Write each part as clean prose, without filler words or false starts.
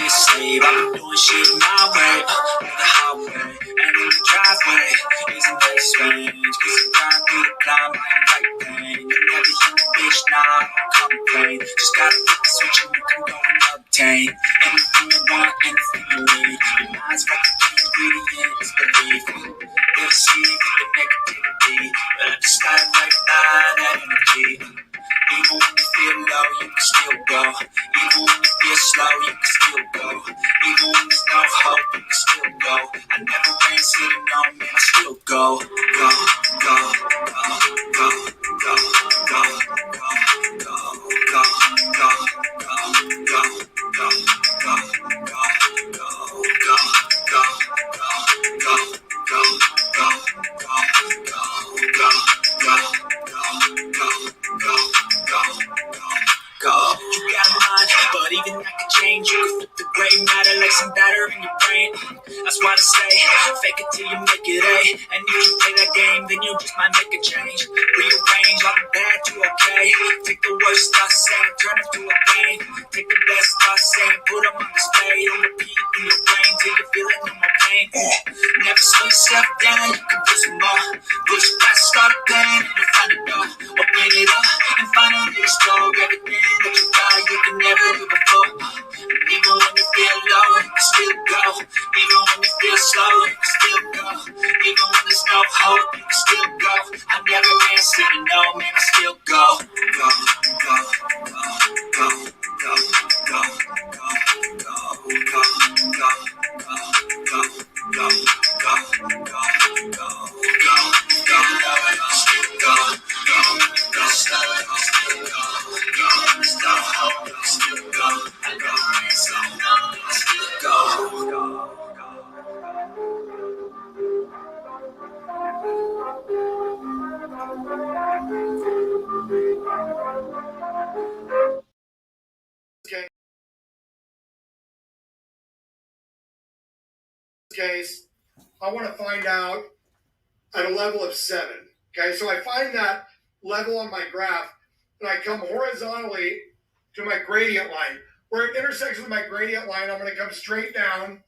a slave. I've been doing shit my way, on the highway, and in the driveway. Isn't that strange? Cause I'm trying through the climb, I ain't like pain. You never hit the bitch, nah, I don't complain. Just gotta flip the switch and you can go and obtain anything you want, anything you need. Your mind's got the key ingredient, is belief. We'll see with the negativity, but I just gotta let that energy. Even when you feel low, you can still go. Even when you feel slow, you can still go. Even when there's no hope, you can still go. I never ran city, no man, I still go. Go, go, go, go, go, go, go, go, go, go, go, go, go, go, you got a mind, but even that could change. You can flip the gray matter like some batter in your brain. That's why I say, fake it till you make it A. And if you play that game, then you just might make a change. Rearrange all the bad to okay. Take the worst thoughts saying, turn them to a game. Take the best thoughts saying, put them on display. On repeat in your brain till you're feeling no more pain. Never slow yourself down, you can do some more. Push past, start a plan, and you find a door. Open it up and finally explore everything that you thought you could never do before. Even when you feel low, you can still go. Even when you feel slow, you can still go. Even when there's no hope, you can still go. I never answered to no, man, I still go. Go, go, go, go, go, go, go, go, go, go, go, go, go, go, go, case, I want to find out at a level of 7. Okay, so I find that level on my graph, and I come horizontally to my gradient line. Where it intersects with my gradient line, I'm going to come straight down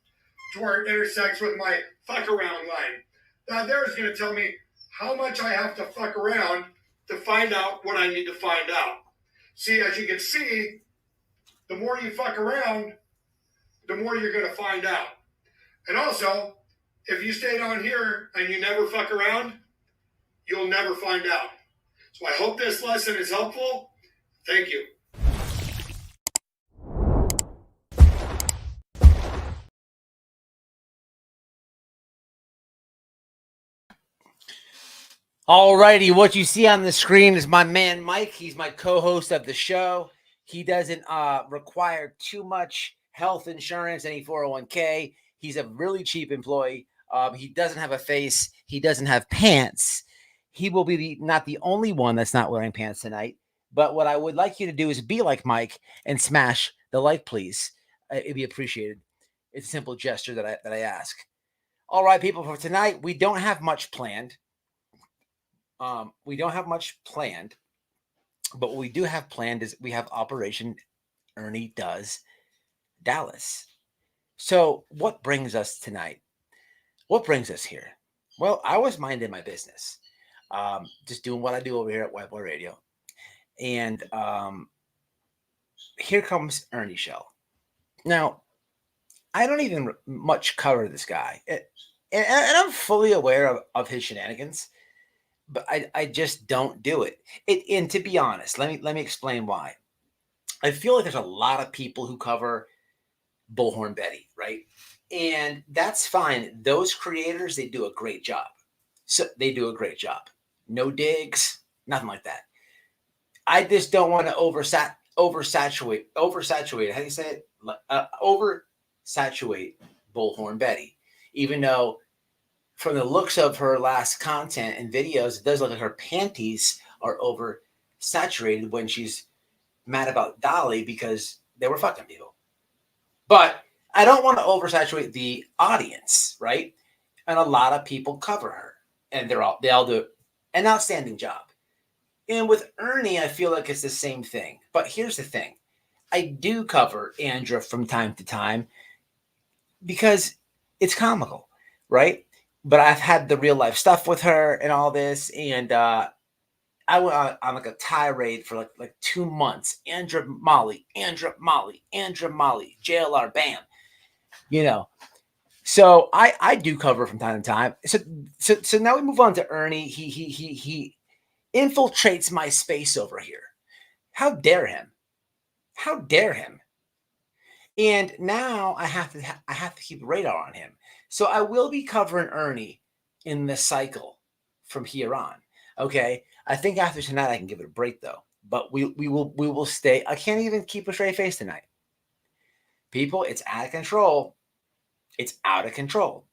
to where it intersects with my fuck around line. Now there is going to tell me how much I have to fuck around to find out what I need to find out. See, as you can see, the more you fuck around, the more you're going to find out. And also, if you stay down here and you never fuck around, you'll never find out. So I hope this lesson is helpful. Thank you. Alrighty, what you see on the screen is my man Mike. He's my co-host of the show. He doesn't require too much health insurance, any 401k. He's a really cheap employee. He doesn't have a face. He doesn't have pants. He will be not the only one that's not wearing pants tonight. But what I would like you to do is be like Mike and smash the like, please. It'd be appreciated. It's a simple gesture that I ask. All right, people, for tonight, we don't have much planned. But what we do have planned is we have Operation Ernie Does Dallas. So what brings us tonight? What brings us here? Well, I was minding my business, just doing what I do over here at White Boy Radio. And here comes Ernie Shell. Now, I don't even much cover this guy. And I'm fully aware of his shenanigans. But I just don't do it. And to be honest, let me explain why. I feel like there's a lot of people who cover Bullhorn Betty, right? And that's fine. Those creators, they do a great job. So they do a great job. No digs, nothing like that. I just don't want to oversaturate. How do you say it? Oversaturate Bullhorn Betty, even though, from the looks of her last content and videos, it does look like her panties are oversaturated when she's mad about Dolly because they were fucking people. But I don't want to oversaturate the audience, right? And a lot of people cover her, and they all do an outstanding job. And with Ernie, I feel like it's the same thing. But here's the thing. I do cover Andra from time to time because it's comical, right? But I've had the real life stuff with her and all this, and I went on like a tirade for like 2 months. Andra Molly, Andra Molly, Andra Molly, JLR, bam. You know, so I do cover from time to time. So now we move on to Ernie. He infiltrates my space over here. How dare him? How dare him? And now I have to keep radar on him. So I will be covering Ernie in the cycle from here on. Okay. I think after tonight I can give it a break though. But we will stay. I can't even keep a straight face tonight. People, it's out of control. It's out of control.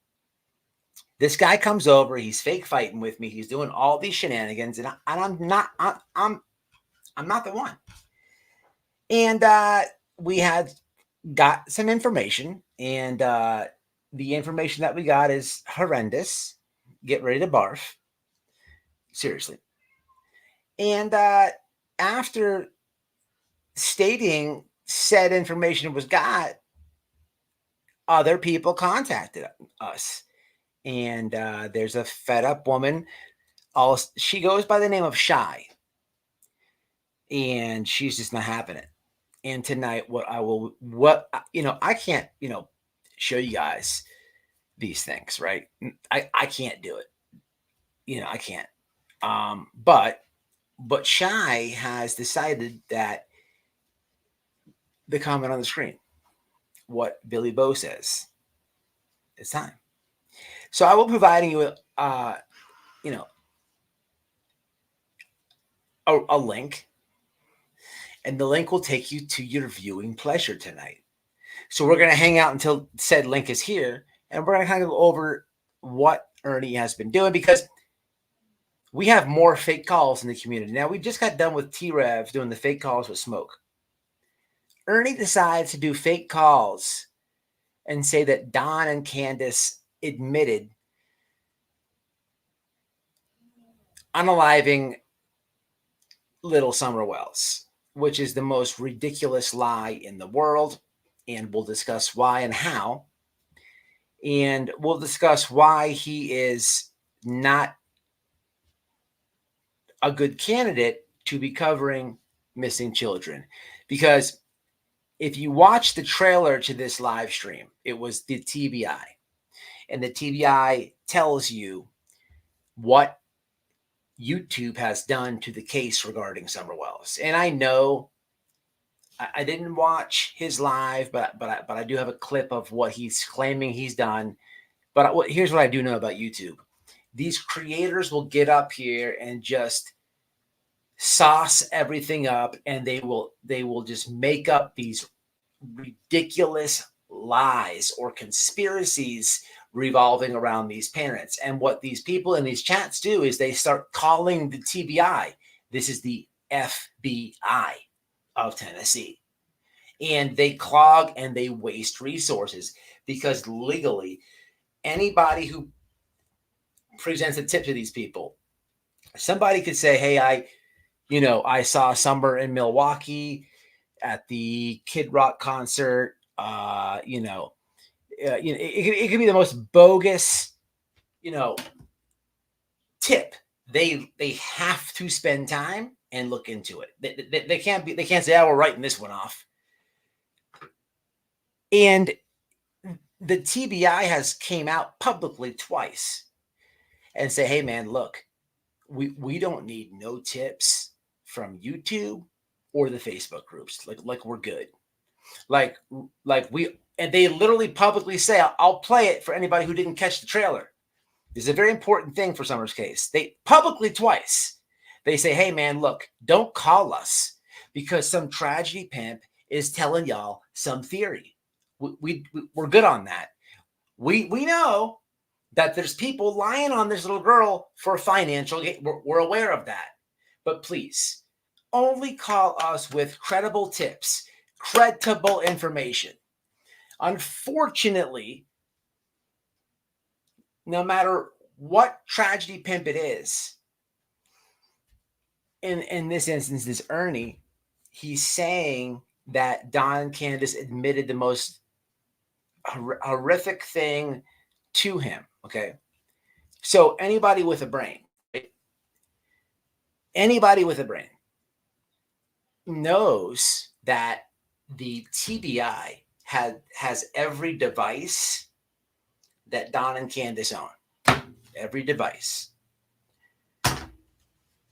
This guy comes over, he's fake fighting with me, he's doing all these shenanigans, and I'm not the one. And we had got some information, and the information that we got is horrendous. Get ready to barf. Seriously. And after stating said information was got, other people contacted us. And there's a fed up woman. She goes by the name of Shai. And she's just not having it. And tonight, I can't, show you guys these things, right? I can't do it. I can't. But Shai has decided that the comment on the screen, what Billy Bo says, it's time. So I will be providing you a link, and the link will take you to your viewing pleasure tonight. So we're going to hang out until said link is here, and we're going to kind of go over what Ernie has been doing, because we have more fake calls in the community. Now, we just got done with T-Rev doing the fake calls with Smoke. Ernie decides to do fake calls and say that Don and Candus admitted unaliving little Summer Wells, which is the most ridiculous lie in the world. And we'll discuss why and how. And we'll discuss why he is not a good candidate to be covering missing children. Because if you watch the trailer to this live stream, it was the TBI. And the TBI tells you what YouTube has done to the case regarding Summer Wells. And I know I didn't watch his live, but I do have a clip of what he's claiming he's done. But here's what I do know about YouTube. These creators will get up here and just sauce everything up, and they will just make up these ridiculous lies or conspiracies revolving around these parents. And what these people in these chats do is they start calling the TBI. This is the FBI of Tennessee. And they clog and they waste resources, because legally, anybody who presents a tip to these people, somebody could say, hey, I saw Summer in Milwaukee at the Kid Rock concert. It could be the most bogus, tip. They have to spend time and look into it. They can't say, oh, we're writing this one off. And the TBI has came out publicly twice and say, hey man, look, we don't need no tips from YouTube or the Facebook groups. Like we're good. And they literally publicly say, I'll play it for anybody who didn't catch the trailer. This is a very important thing for Summer's case. They publicly twice, they say, hey man, look, don't call us because some tragedy pimp is telling y'all some theory. We're good on that. We know that there's people lying on this little girl for financial gain. We're aware of that. But please, only call us with credible tips, credible information. Unfortunately, no matter what tragedy pimp it is, in this instance, is Ernie, he's saying that Don Candus admitted the most horrific thing to him. Okay. So anybody with a brain, right? Anybody with a brain knows that the TBI has every device that Don and Candus own. Every device.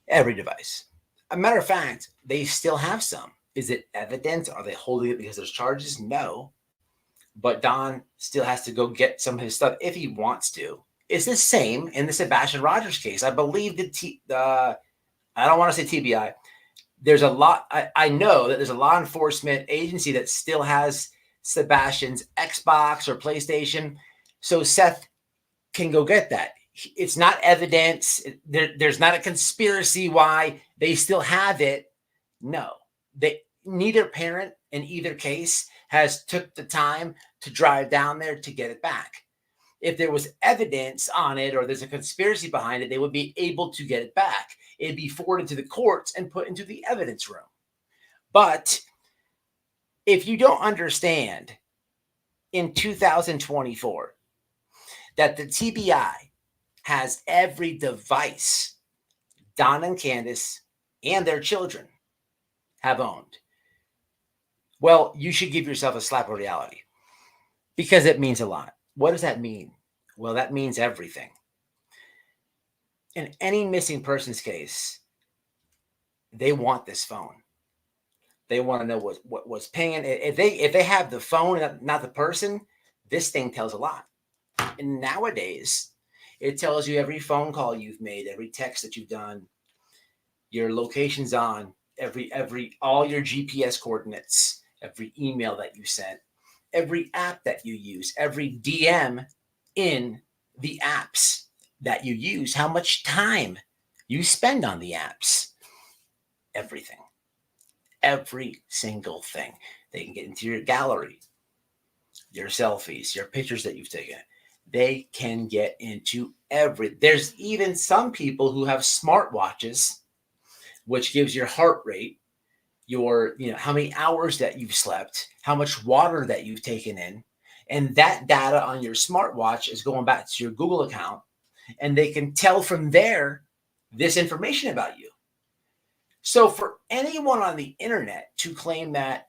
Every device. A matter of fact, they still have some. Is it evidence? Are they holding it because there's charges? No. But Don still has to go get some of his stuff if he wants to. It's the same in the Sebastian Rogers case. I believe I don't want to say TBI. There's a lot. I know that there's a law enforcement agency that still has Sebastian's Xbox or PlayStation. So Seth can go get that. It's not evidence. There's not a conspiracy why they still have it. No, neither parent in either case has took the time to drive down there to get it back. If there was evidence on it or there's a conspiracy behind it, they would be able to get it back. It'd be forwarded to the courts and put into the evidence room. But if you don't understand in 2024 that the TBI has every device Don and Candus and their children have owned, well, you should give yourself a slap of reality because it means a lot. What does that mean? Well, that means everything. In any missing persons case, they want this phone. They want to know what was pinging. If they have the phone and not the person, this thing tells a lot. And nowadays, it tells you every phone call you've made, every text that you've done, your locations on, all your GPS coordinates, every email that you sent, every app that you use, every DM in the apps that you use, how much time you spend on the apps, everything, every single thing. They can get into your gallery, your selfies, your pictures that you've taken. They can get into there's even some people who have smartwatches, which gives your heart rate, your, how many hours that you've slept, how much water that you've taken in. And that data on your smartwatch is going back to your Google account. And they can tell from there this information about you. So for anyone on the internet to claim that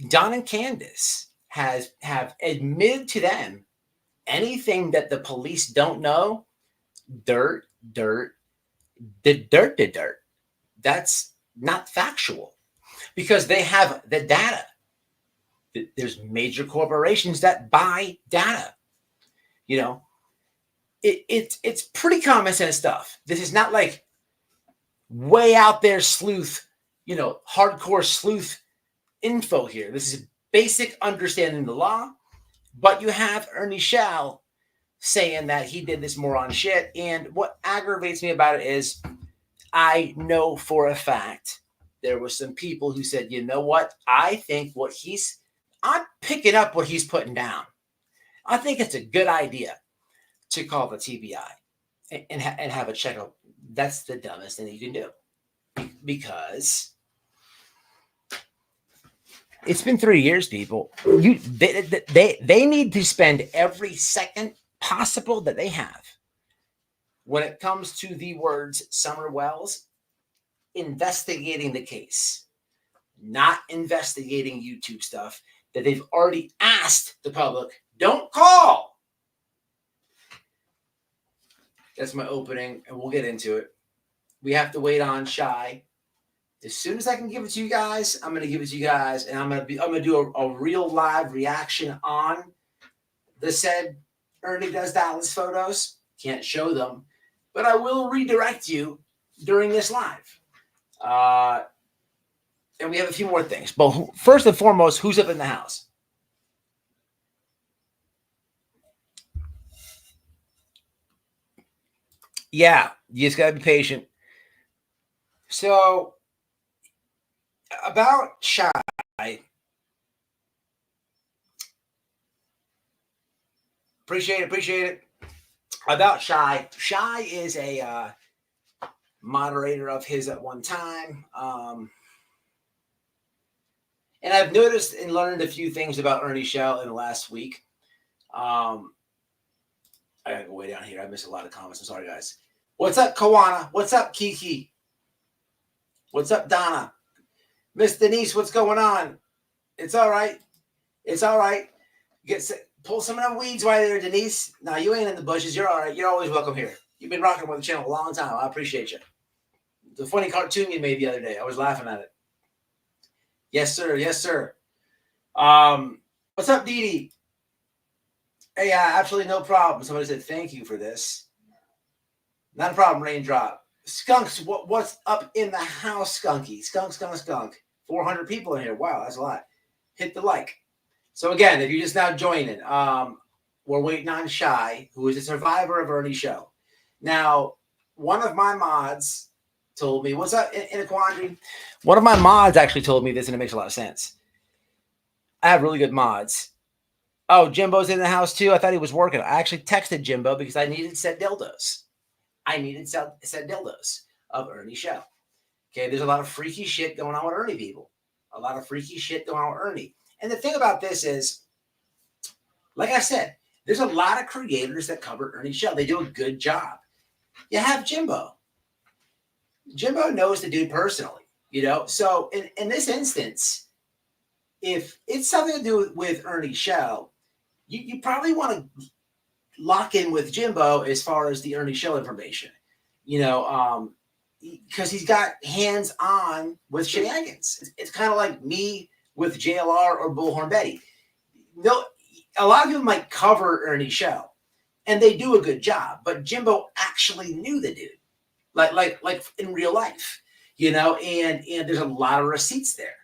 Don and Candus have admitted to them anything that the police don't know, dirt. That's not factual because they have the data. There's major corporations that buy data. It's pretty common sense stuff. This is not like way out there sleuth, hardcore sleuth info here. This is basic understanding the law, but you have Ernie Trying saying that he did this moron shit. And what aggravates me about it is I know for a fact there were some people who said, you know what? I think I'm picking up what he's putting down. I think it's a good idea to call the TBI and have a checkup. That's the dumbest thing you can do because it's been 3 years, people. They need to spend every second possible that they have when it comes to the words Summer Wells investigating the case, not investigating YouTube stuff that they've already asked the public, don't call. That's my opening, and we'll get into it. We have to wait on Shai. As soon as I can give it to you guys, I'm going to give it to you guys, and I'm going to do a real live reaction on the said Ernie Does Dallas photos. Can't show them, but I will redirect you during this live. And we have a few more things. But first and foremost, who's up in the house? Yeah, you just got to be patient. So, about Shai. Appreciate it. About Shai. Shai is a moderator of his at one time. And I've noticed and learned a few things about Ernie Shell in the last week. I gotta go way down here. I missed a lot of comments. I'm sorry, guys. What's up, Kawana? What's up, Kiki? What's up, Donna? Miss Denise, what's going on? It's all right. It's all right. Pull some of them weeds while you're there, Denise. Now, you ain't in the bushes. You're all right. You're always welcome here. You've been rocking with the channel a long time. I appreciate you. The funny cartoon you made the other day. I was laughing at it. Yes, sir. Yes, sir. What's up, Dee Dee? Hey, absolutely no problem. Somebody said thank you for this. Not a problem, Raindrop. Skunks, what's up in the house, Skunky? Skunk. 400 people in here. Wow, that's a lot. Hit the like. So again, if you're just now joining, we're waiting on Shai, who is a survivor of Ernie's show. Now, one of my mods told me, what's up in a quandary? One of my mods actually told me this, and it makes a lot of sense. I have really good mods. Oh, Jimbo's in the house too. I thought he was working. I actually texted Jimbo because I needed said dildos. I needed said dildos of Ernie's show. Okay, there's a lot of freaky shit going on with Ernie people. A lot of freaky shit going on with Ernie. And the thing about this is, like I said, there's a lot of creators that cover Ernie's show. They do a good job. You have Jimbo. Jimbo knows the dude personally, you know? So in this instance, if it's something to do with Ernie's show, you probably want to lock in with Jimbo as far as the Ernie show information, you know, because he's got hands-on with shenanigans. It's kind of like me with JLR or Bullhorn Betty. No, a lot of people might cover Ernie's show, and they do a good job, but Jimbo actually knew the dude, like in real life, you know, and there's a lot of receipts there.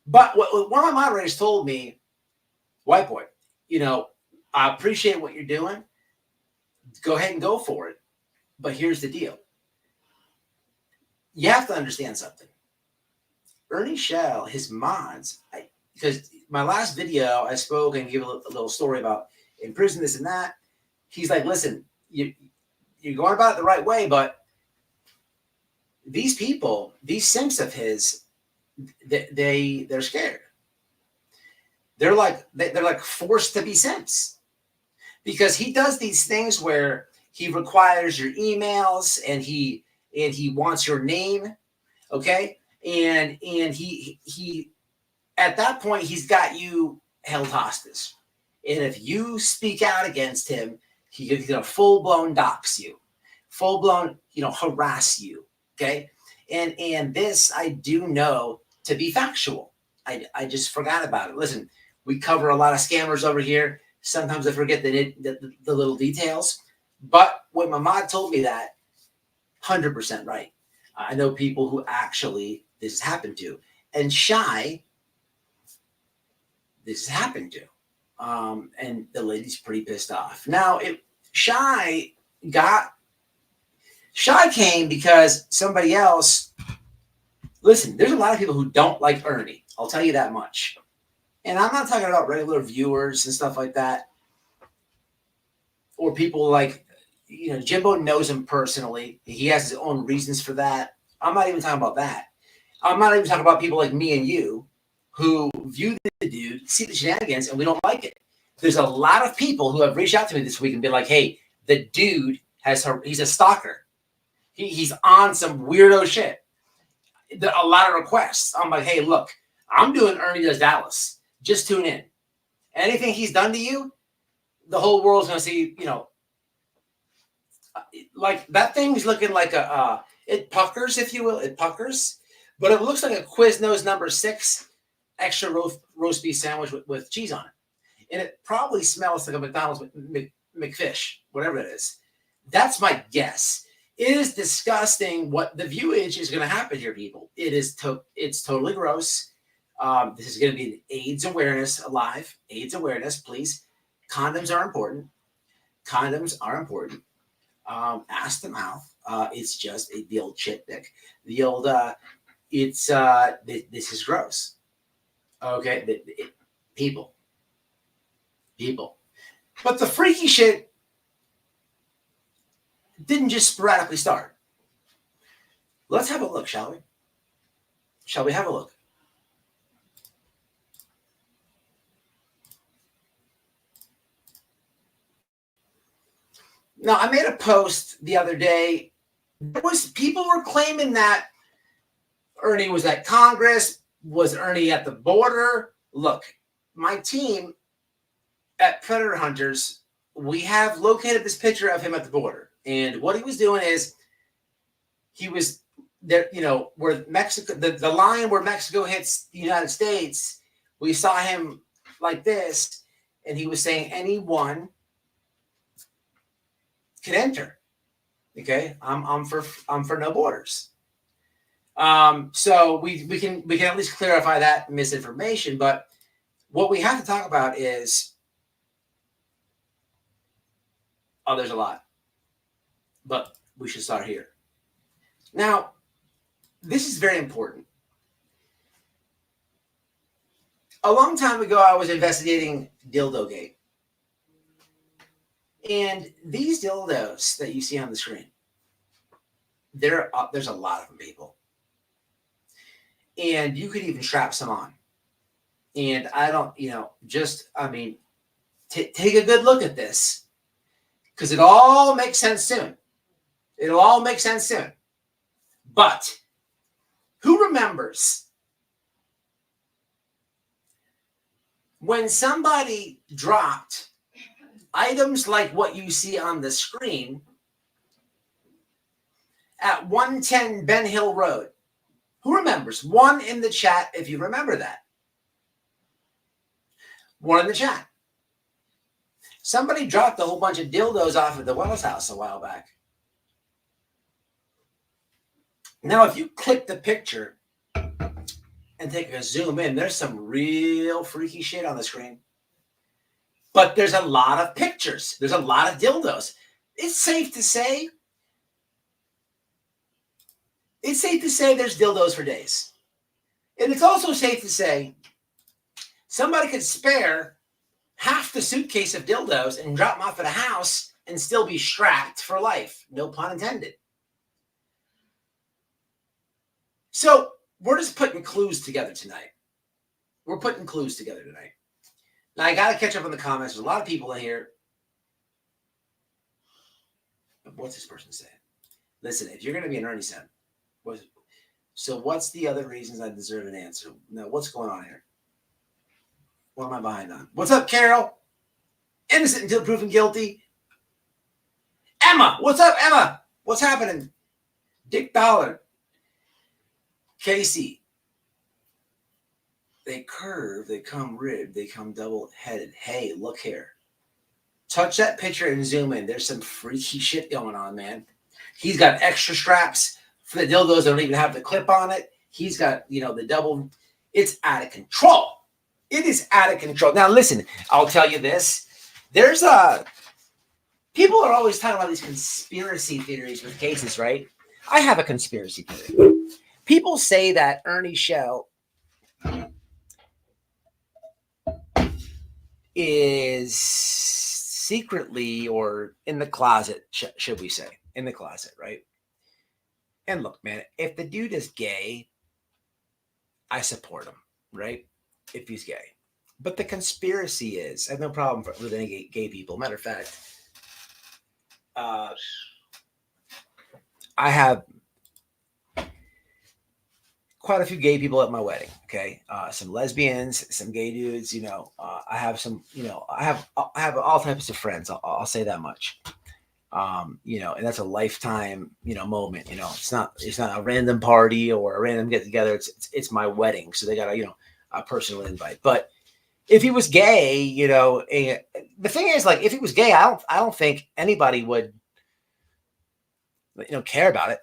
But what one of my moderators told me, white boy, you know, I appreciate what you're doing. Go ahead and go for it. But here's the deal. You have to understand something. Ernie Shell, his mods, because my last video, I spoke and gave a little story about in prison, this and that. He's like, listen, you're going about it the right way, but these people, these simps of his, they're scared. They're like forced to be simps because he does these things where he requires your emails and he wants your name, okay? And he at that point he's got you held hostage, and if you speak out against him, he's gonna full-blown dox you, full-blown, you know, harass you, okay? And this I do know to be factual. I just forgot about it. Listen, we cover a lot of scammers over here. Sometimes I forget the little details, but when my mod told me that, 100% right. I know people who actually this has happened to, and Shai, this has happened to, and the lady's pretty pissed off. Now, Shai came because somebody else. Listen, there's a lot of people who don't like Ernie. I'll tell you that much. And I'm not talking about regular viewers and stuff like that, or people like, you know, Jimbo knows him personally. He has his own reasons for that. I'm not even talking about that. I'm not even talking about people like me and you who view the dude, see the shenanigans, and we don't like it. There's a lot of people who have reached out to me this week and been like, hey, the dude he's a stalker. He's on some weirdo shit. A lot of requests. I'm like, hey, look, I'm doing Ernie Does Dallas. Just tune in. Anything he's done to you, the whole world's going to see, you know, like that thing's looking like it puckers, if you will. It puckers, but it looks like a Quiznos number 6 extra roast beef sandwich with cheese on it. And it probably smells like a McDonald's McFish, whatever it is. That's my guess. It is disgusting what the viewage is going to happen here, people. It's totally gross. This is going to be an AIDS awareness live. AIDS awareness, please. Condoms are important. Condoms are important. Ask the mouth. It's just the old shit dick. The old, this is gross. Okay. People. But the freaky shit didn't just sporadically start. Let's have a look, shall we? Shall we have a look? Now, I made a post the other day. People were claiming that Ernie was at Congress. Was Ernie at the border? Look, my team at Predator Hunters, we have located this picture of him at the border. And what he was doing is he was there, where Mexico, the line where Mexico hits the United States, we saw him like this, and he was saying anyone can enter. Okay, I'm for no borders. So we can at least clarify that misinformation. But what we have to talk about is, there's a lot, but we should start here. Now, this is very important. A long time ago, I was investigating Dildogate. And these dildos that you see on the screen, there's a lot of them, people. And you could even strap some on. And I don't, take a good look at this, because it all makes sense soon. It'll all make sense soon. But who remembers when somebody dropped items like what you see on the screen at 110 Ben Hill Road? Who remembers? One in the chat if you remember that. One in the chat. Somebody dropped a whole bunch of dildos off at the Wells house a while back. Now, if you click the picture and take a zoom in, there's some real freaky shit on the screen. But there's a lot of pictures. There's a lot of dildos. It's safe to say there's dildos for days. And it's also safe to say somebody could spare half the suitcase of dildos and drop them off at a house and still be strapped for life. No pun intended. So we're just putting clues together tonight. Now, I got to catch up on the comments. There's a lot of people in here. What's this person saying? Listen, if you're going to be an Ernie son, what's the other reasons I deserve an answer? Now, what's going on here? What am I behind on? What's up, Carol? Innocent until proven guilty. Emma, what's up, Emma? What's happening? Dick Dollar. Casey. They curve, they come ribbed, they come double-headed. Hey, look here. Touch that picture and zoom in. There's some freaky shit going on, man. He's got extra straps for the dildos that don't even have the clip on it. He's got, the double. It's out of control. It is out of control. Now, listen, I'll tell you this. There's people are always talking about these conspiracy theories with cases, right? I have a conspiracy theory. People say that Ernie Shell is secretly or in the closet, should we say, in the closet, right? And look, man, if the dude is gay, I support him, right? If he's gay. But the conspiracy is, I have no problem with any gay people. Matter of fact, I have quite a few gay people at my wedding. Okay. Some lesbians, some gay dudes, I have some, I have all types of friends. I'll say that much. And that's a lifetime, moment, it's not a random party or a random get together. It's my wedding. So they got a personal invite. But if he was gay, the thing is, like, if he was gay, I don't think anybody would, care about it.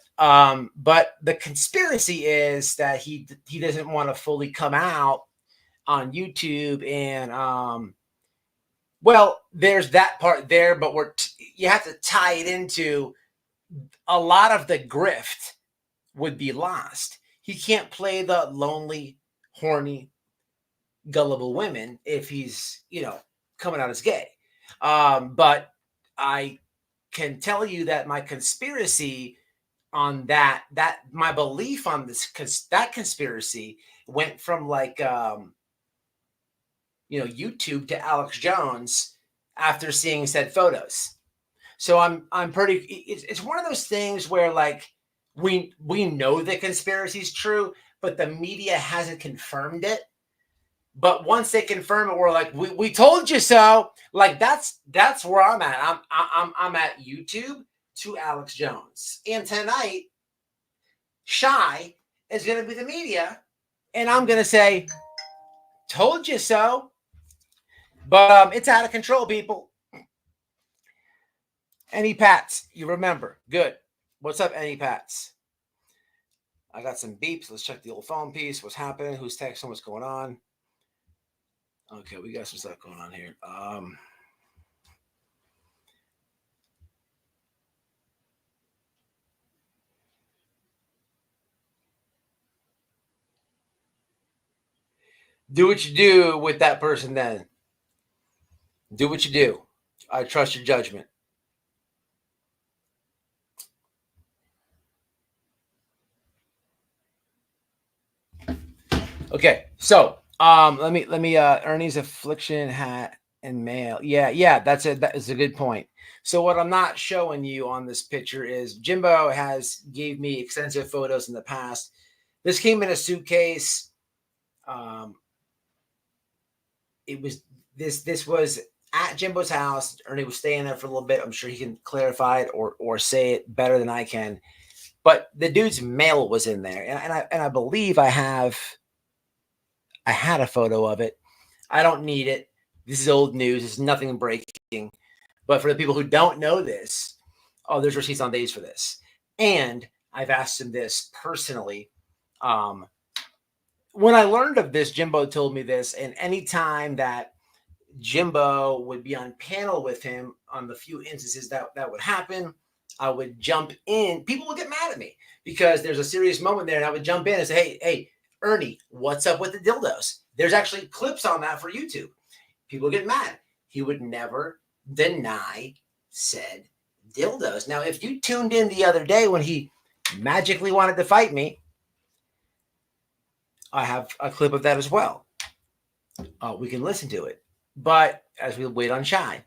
But the conspiracy is that he doesn't want to fully come out on YouTube, and well, there's that part there, but you have to tie it into a lot of the grift would be lost. He can't play the lonely, horny, gullible women if he's, coming out as gay. But I can tell you that my conspiracy on that my belief on this, because that conspiracy went from like YouTube to Alex Jones after seeing said photos. So I'm pretty. It's one of those things where like we know the conspiracy is true, but the media hasn't confirmed it. But once they confirm it, we're like, we told you so. Like that's where I'm at. I'm at YouTube to Alex Jones, and tonight Shai is going to be the media, and I'm going to say, told you so. But it's out of control, people. Any Pats, you remember. Good. What's up, Any Pats? I got some beeps. Let's check the old phone piece. What's happening? Who's texting? What's going on? Okay, we got some stuff going on here. Do what you do with that person then. Do what you do. I trust your judgment. Okay, so let me Ernie's affliction hat and mail. Yeah, that is a good point. So what I'm not showing you on this picture is Jimbo gave me extensive photos in the past. This came in a suitcase. It was this was at Jimbo's house. Ernie was staying there for a little bit. I'm sure he can clarify it or say it better than I can. But the dude's mail was in there, and I believe I had a photo of it. I don't need it. This is old news. It's nothing breaking. But for the people who don't know this, there's receipts on days for this. And I've asked him this personally. When I learned of this, Jimbo told me this, and anytime that Jimbo would be on panel with him on the few instances that would happen, I would jump in. People would get mad at me because there's a serious moment there, and I would jump in and say, hey, Ernie, what's up with the dildos? There's actually clips on that for YouTube. People get mad. He would never deny said dildos. Now, if you tuned in the other day when he magically wanted to fight me, I have a clip of that as well. We can listen to it. But as we wait on Shai,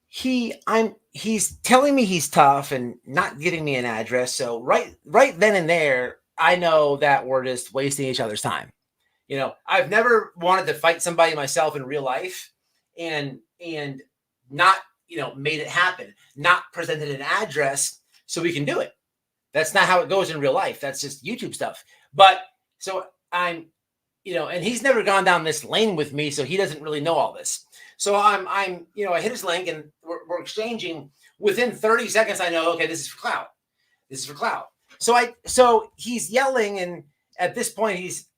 he's telling me he's tough and not giving me an address. So right then and there, I know that we're just wasting each other's time. You know, I've never wanted to fight somebody myself in real life and not, made it happen, not presented an address so we can do it. That's not how it goes in real life. That's just YouTube stuff. But so I'm, and he's never gone down this lane with me, so he doesn't really know all this. So I'm I hit his link and we're exchanging. Within 30 seconds, I know, okay, this is for clout. This is for clout. So he's yelling, and at this point he's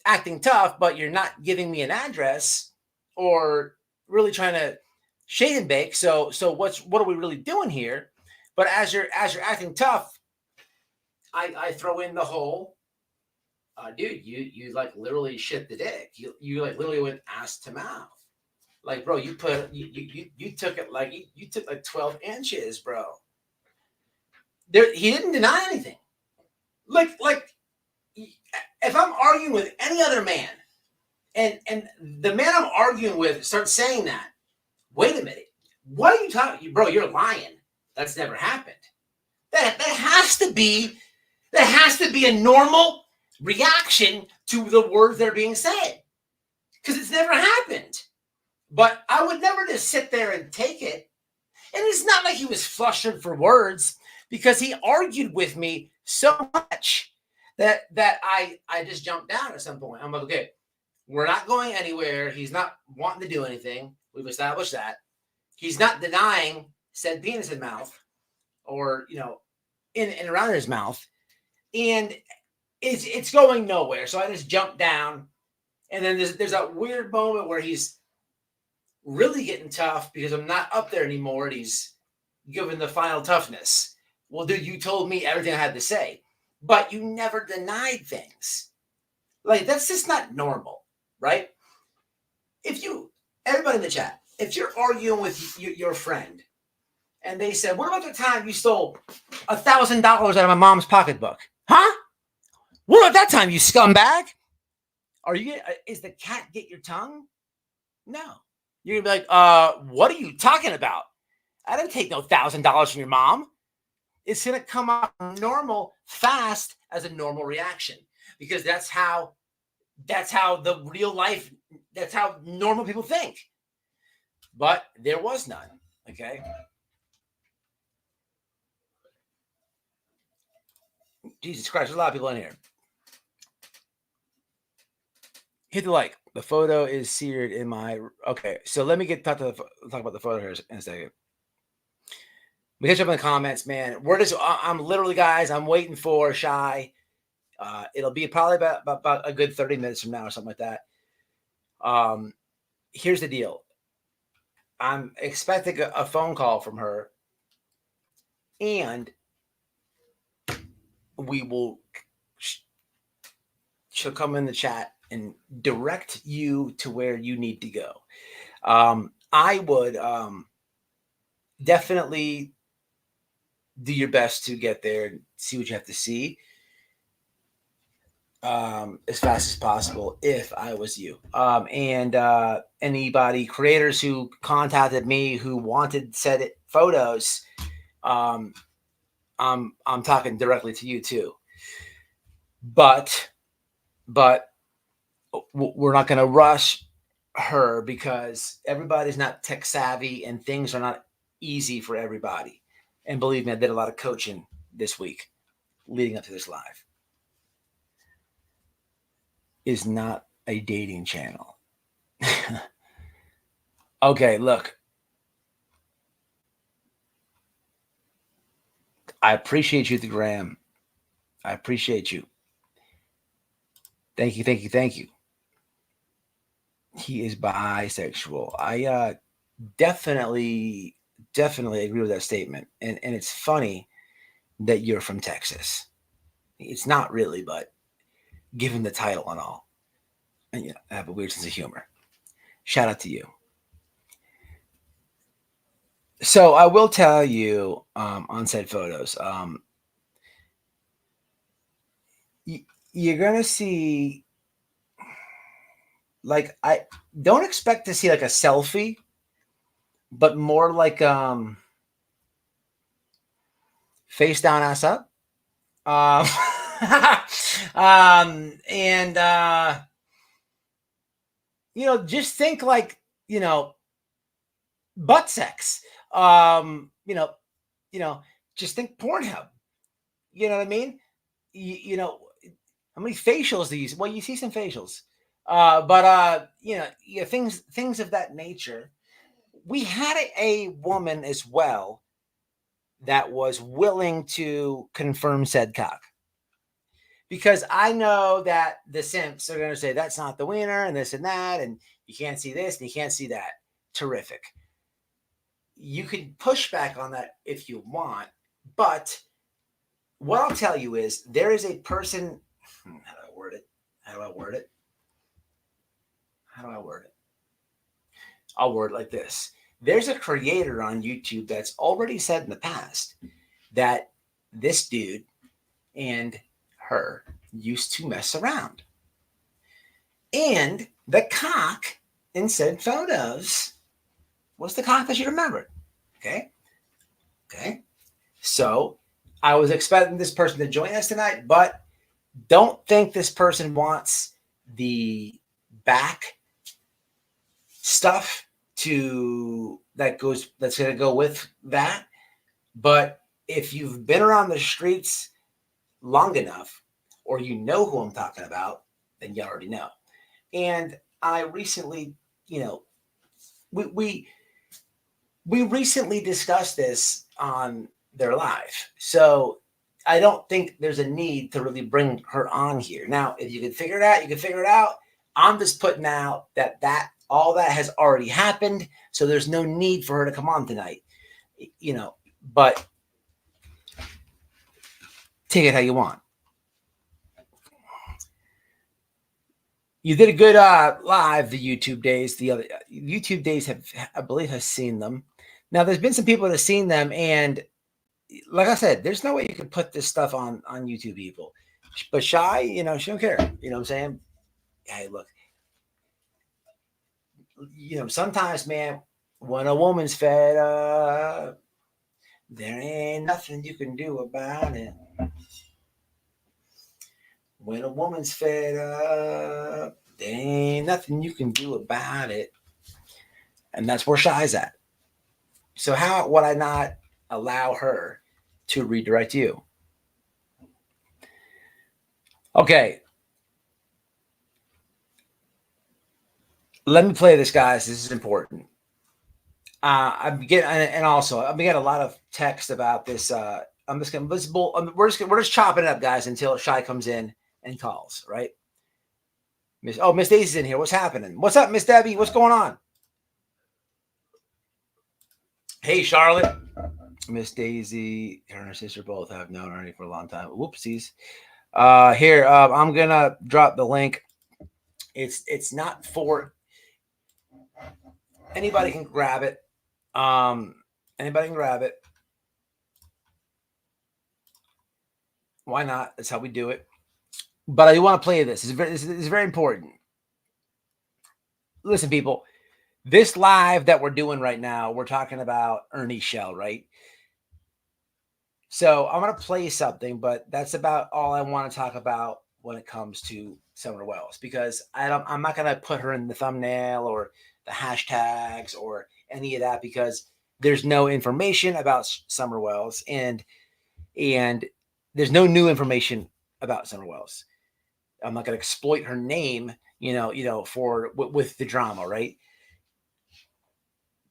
acting tough, but you're not giving me an address or really trying to shade and bake. So what are we really doing here? But as you're acting tough, I throw in the whole, dude, you like literally shit the dick. You like literally went ass to mouth. Like, bro, you took it like you took like 12 inches, bro. He didn't deny anything. Like if I'm arguing with any other man, and the man I'm arguing with starts saying that, wait a minute, what are you talking? Bro, you're lying. That's never happened. That has to be a normal reaction to the words that are being said, because it's never happened. But I would never just sit there and take it. And it's not like he was flustered for words, because he argued with me so much that I just jumped down at some point. I'm like, okay, we're not going anywhere. He's not wanting to do anything. We've established that. He's not denying said penis in mouth or, in and around his mouth. And it's going nowhere. So I just jumped down. And then there's that weird moment where he's really getting tough because I'm not up there anymore. And he's giving the final toughness. Well, dude, you told me everything I had to say, but you never denied things. Like, that's just not normal, right? Everybody in the chat, if you're arguing with your friend and they said, what about the time you stole $1,000 out of my mom's pocketbook? Huh? What about that time, you scumbag? Is the cat get your tongue? No. You're going to be like, what are you talking about? I didn't take no $1,000 from your mom. It's going to come out normal fast as a normal reaction, because that's how the real life, that's how normal people think. But there was none. Okay. Jesus Christ, there's a lot of people in here. Hit the like. The photo is seared in my. Okay, so let me talk about the photo here in a second. We catch up in the comments, man. I'm literally, guys, I'm waiting for Shai. It'll be probably about a good 30 minutes from now or something like that. Here's the deal. I'm expecting a phone call from her, and she'll come in the chat and direct you to where you need to go. I would definitely do your best to get there and see what you have to see as fast as possible if I was you. And anybody, creators who contacted me who wanted said photos, I'm talking directly to you too. But we're not going to rush her, because everybody's not tech savvy and things are not easy for everybody. And believe me, I did a lot of coaching this week leading up to this live. Is not a dating channel. Okay, look. I appreciate you, the Graham. I appreciate you. Thank you. He is bisexual. I definitely agree with that statement. And it's funny that you're from Texas. It's not really, but given the title and all. And yeah, I have a weird sense of humor. Shout out to you. So I will tell you on said photos, you're going to see, like, I don't expect to see like a selfie, but more like face down, ass up. And just think like, butt sex. Just think Pornhub. You know what I mean? How many facials do you see? Well, you see some facials. But things of that nature. We had a woman as well that was willing to confirm said cock. Because I know that the simps are going to say that's not the wiener and this and that, and you can't see this and you can't see that. Terrific. You can push back on that if you want, but what I'll tell you is there is a person. How do I word it? I'll word it like this. There's a creator on YouTube that's already said in the past that this dude and her used to mess around. And the cock in said photos was the cock that you remembered. Okay. So I was expecting this person to join us tonight, but don't think this person wants the back stuff that's going to go with that. But if you've been around the streets long enough, or you know who I'm talking about, then you already know. And I recently, we recently discussed this on their live. So I don't think there's a need to really bring her on here. Now, if you can figure it out, you can figure it out. I'm just putting out that all that has already happened. So there's no need for her to come on tonight, but take it how you want. You did a good live the YouTube days. The other YouTube days has seen them. Now there's been some people that have seen them, and like I said, there's no way you can put this stuff on YouTube, people. But Shai, she don't care. You know what I'm saying? Hey, look. Sometimes, man, When a woman's fed up, there ain't nothing you can do about it. When a woman's fed up, there ain't nothing you can do about it. And that's where Shai's at. So how would I not allow her to redirect you? Okay. Let me play this, guys. This is important. I'm getting, and also I'm getting a lot of text about this. I'm just gonna we're just chopping it up, guys, until Shai comes in and calls. Right? Miss Daisy's in here. What's happening? What's up, Miss Debbie? What's going on? Hey, Charlotte. Miss Daisy, her and her sister both have known Ernie for a long time. Whoopsies. Here, I'm gonna drop the link. It's not for anybody can grab it. Anybody can grab it. Why not? That's how we do it. But I do want to play this. This is very important. Listen, people, this live that we're doing right now, we're talking about Ernie Shell, right? So I'm going to play something, but that's about all I want to talk about when it comes to Summer Wells, because I'm not going to put her in the thumbnail or the hashtags or any of that, because there's no information about Summer Wells and there's no new information about Summer Wells. I'm not going to exploit her name, for with the drama, right?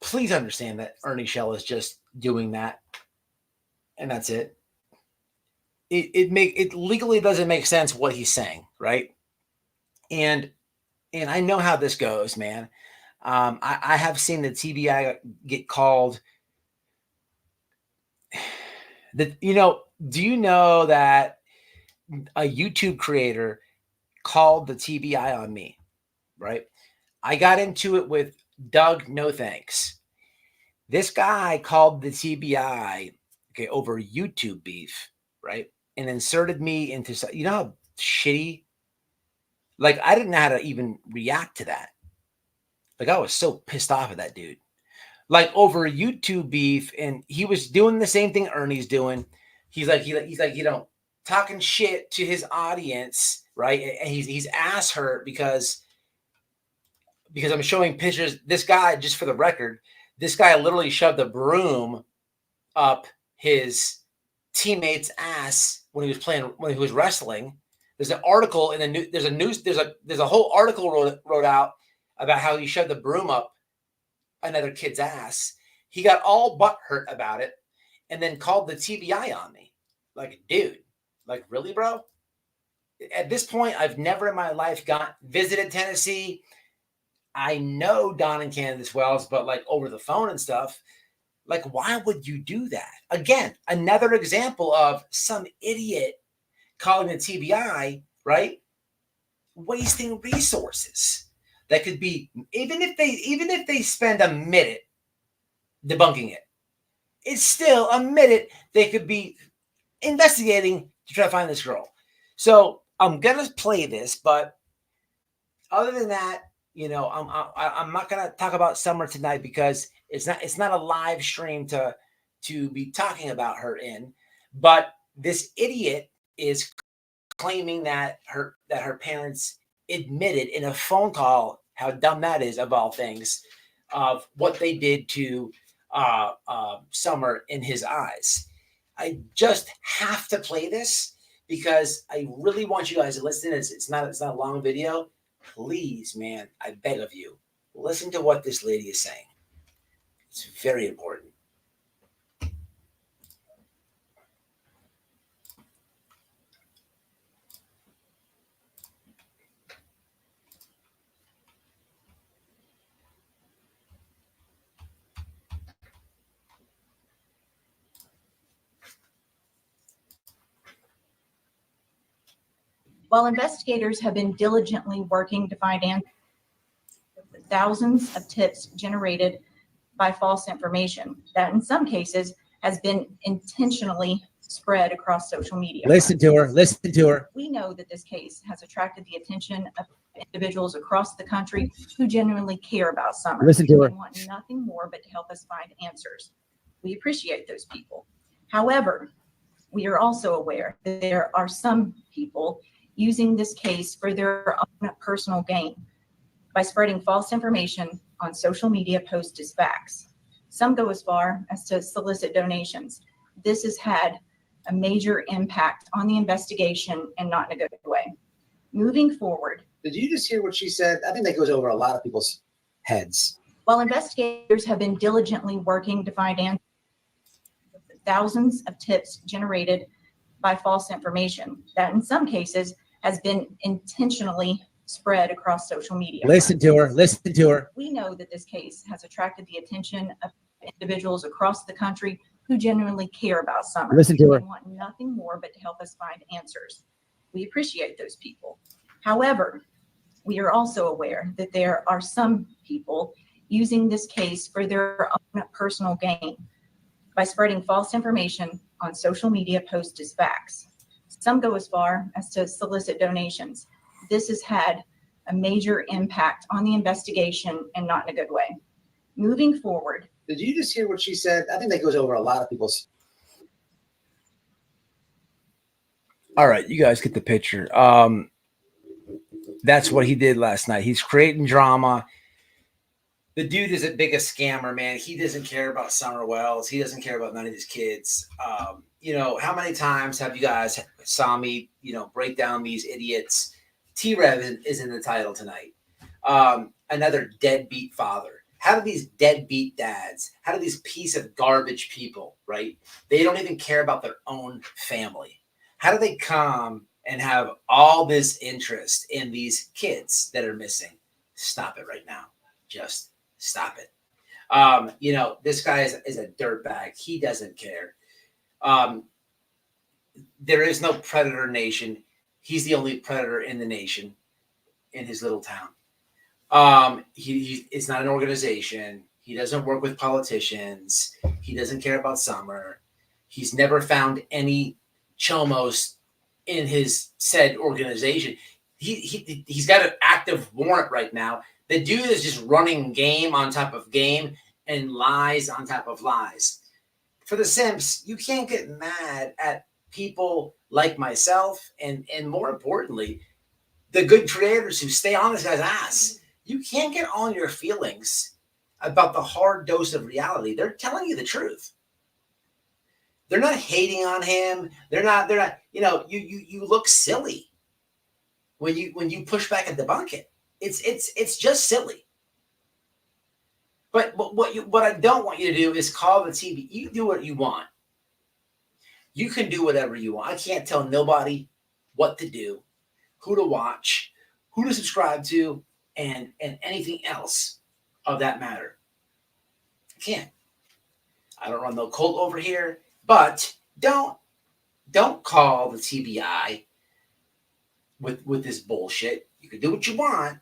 Please understand that Ernie Shell is just doing that, and that's it. It legally doesn't make sense what he's saying, right? And I know how this goes, man. I have seen the TBI get called. Do you know that a YouTube creator called the TBI on me, right? I got into it with Doug No Thanks. This guy called the TBI, over YouTube beef, right? And inserted me into, how shitty, like I didn't know how to even react to that. Like I was so pissed off at that dude, like over YouTube beef. And he was doing the same thing Ernie's doing. He's like, talking shit to his audience, right? And he's ass hurt because I'm showing pictures. This guy, just for the record, this guy literally shoved a broom up his teammate's ass when he was wrestling. There's an article in the news. There's a whole article wrote out about how he shoved the broom up another kid's ass. He got all butthurt about it and then called the TBI on me. Like, dude, like, really, bro? At this point, I've never in my life visited Tennessee. I know Don and Candus Wells, but like over the phone and stuff. Like, why would you do that? Again, another example of some idiot calling the TBI, right? Wasting resources that could be, even if they spend a minute debunking it, it's still a minute they could be investigating to try to find this girl. So I'm gonna play this, but other than that, I'm not gonna talk about Summer tonight because it's not a live stream to be talking about her in. But this idiot is claiming that her parents admitted in a phone call, how dumb that is, of all things, of what they did to Summer in his eyes. I just have to play this because I really want you guys to listen. It's not a long video. Please, man, I beg of you, listen to what this lady is saying. It's very important. While investigators have been diligently working to find answers, thousands of tips generated by false information that in some cases has been intentionally spread across social media. Listen to her. We know that this case has attracted the attention of individuals across the country who genuinely care about summer. Listen to her. And want nothing more but to help us find answers. We appreciate those people. However, we are also aware that there are some people using this case for their own personal gain by spreading false information on social media posts as facts. Some go as far as to solicit donations. This has had a major impact on the investigation and not in a good way. Moving forward. Did you just hear what she said? I think that goes over a lot of people's heads. While investigators have been diligently working to find answers, thousands of tips generated by false information that in some cases has been intentionally spread across social media. Listen to her. Listen to her. We know that this case has attracted the attention of individuals across the country who genuinely care about summer. Listen to her. And want nothing more but to help us find answers. We appreciate those people. However, we are also aware that there are some people using this case for their own personal gain by spreading false information on social media posts as facts. Some go as far as to solicit donations. This has had a major impact on the investigation and not in a good way. Moving forward. Did you just hear what she said? I think that goes over a lot of people's. All right, you guys get the picture. That's what he did last night. He's creating drama. The dude is a big a scammer, man. He doesn't care about Summer Wells. He doesn't care about none of his kids. You know, how many times have you guys saw me, break down these idiots? T-Rev is in the title tonight. Another deadbeat father. How do these deadbeat dads, how do these piece of garbage people, right? They don't even care about their own family. How do they come and have all this interest in these kids that are missing? Stop it right now. Just stop it. This guy is a dirtbag. He doesn't care. There is no predator nation. He's the only predator in the nation, in his little town. It's not an organization. He doesn't work with politicians. He doesn't care about summer. He's never found any chomos in his said organization. He's got an active warrant right now. The dude is just running game on top of game and lies on top of lies. For the simps, you can't get mad at people like myself and more importantly, the good creators who stay on this guy's ass. You can't get on your feelings about the hard dose of reality. They're telling you the truth. They're not hating on him. They're not, you look silly when you push back and debunk it. It's just silly. But what I don't want you to do is call the TV. You do what you want. You can do whatever you want. I can't tell nobody what to do, who to watch, who to subscribe to, and anything else of that matter. I can't. I don't run no cult over here, but don't call the TBI with this bullshit. You can do what you want.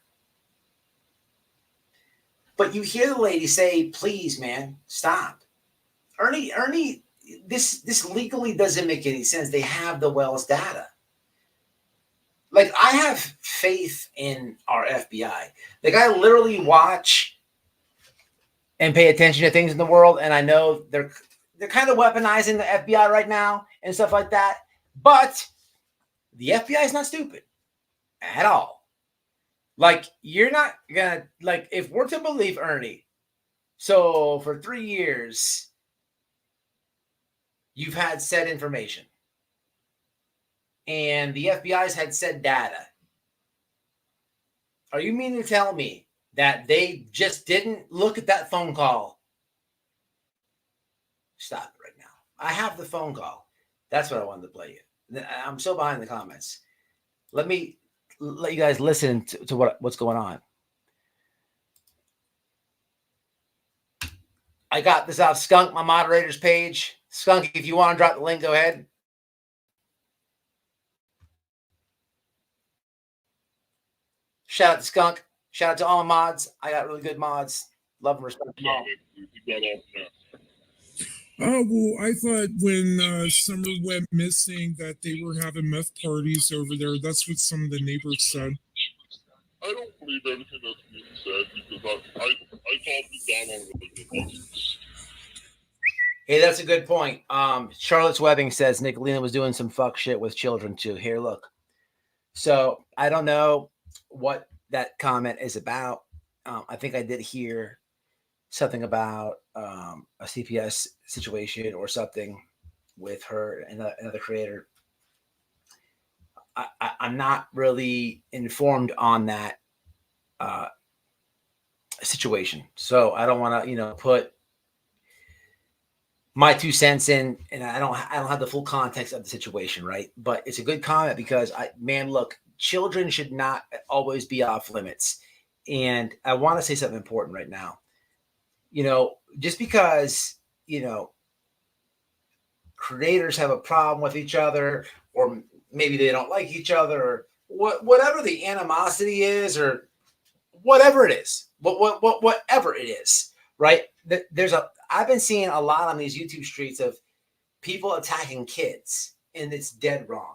But you hear the lady say, please, man, stop. Ernie, this legally doesn't make any sense. They have the Wells data. Like, I have faith in our FBI. Like, I literally watch and pay attention to things in the world, and I know they're kind of weaponizing the FBI right now and stuff like that. But the FBI is not stupid at all. Like, you're not gonna, like, if we're to believe Ernie, so for 3 years, you've had said information. And the FBI's had said data. Are you meaning to tell me that they just didn't look at that phone call? Stop it right now. I have the phone call. That's what I wanted to play you. I'm so behind the comments. Let me let you guys listen to what's going on. I got this off Skunk, my moderator's page. Skunk, if you want to drop the link, go ahead. Shout out to Skunk. Shout out to all my mods. I got really good mods. Love and respect them all. Oh, well, I thought when Summer went missing that they were having meth parties over there. That's what some of the neighbors said. Oh, don't believe everything that's being said because I talk to Don on a regular basis. Hey, that's a good point. Charlotte's Webbing says Nicolina was doing some fuck shit with children too. Here, look. So I don't know what that comment is about. I think I did hear something about a CPS situation or something with her and another creator. I'm not really informed on that situation, so I don't want to, put my 2 cents in, and I don't have the full context of the situation, right? But it's a good comment because look, children should not always be off limits, and I want to say something important right now. Just because creators have a problem with each other, or maybe they don't like each other, or whatever the animosity is, or whatever it is, whatever it is, right? I've been seeing a lot on these YouTube streets of people attacking kids, and it's dead wrong.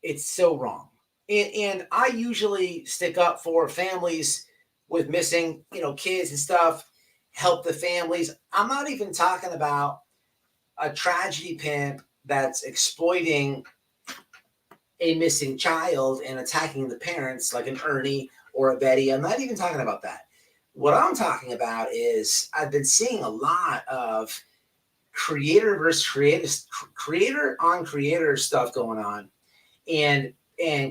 It's so wrong. And I usually stick up for families with missing, kids and stuff, help the families. I'm not even talking about a tragedy pimp that's exploiting a missing child and attacking the parents like an Ernie or a Betty. I'm not even talking about that. What I'm talking about is I've been seeing a lot of creator versus creator on creator stuff going on, and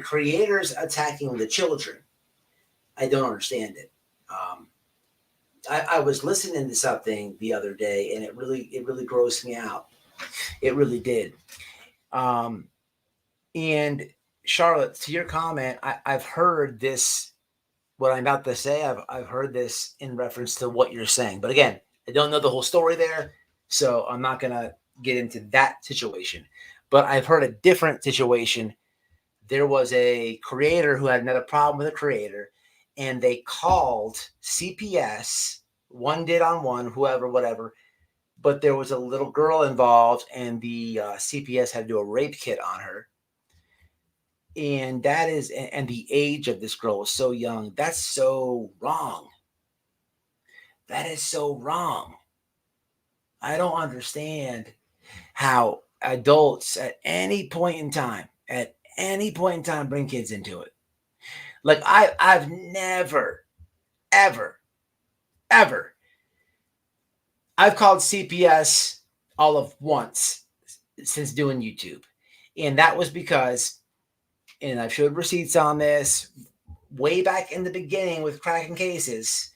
creators attacking the children. I don't understand it. I was listening to something the other day, and it really grossed me out. It really did. And Charlotte, to your comment, I've heard this. What I'm about to say, I've heard this in reference to what you're saying. But again, I don't know the whole story there, so I'm not gonna get into that situation. But I've heard a different situation. There was a creator who had another problem with a creator, and they called CPS, one did on one, whoever, whatever. But there was a little girl involved, and the CPS had to do a rape kit on her. And the age of this girl was so young. That's so wrong. That is so wrong. I don't understand how adults at any point in time bring kids into it. Like I've never, ever, I've called CPS all of once since doing YouTube. And that was because, and I've showed receipts on this, way back in the beginning with cracking cases,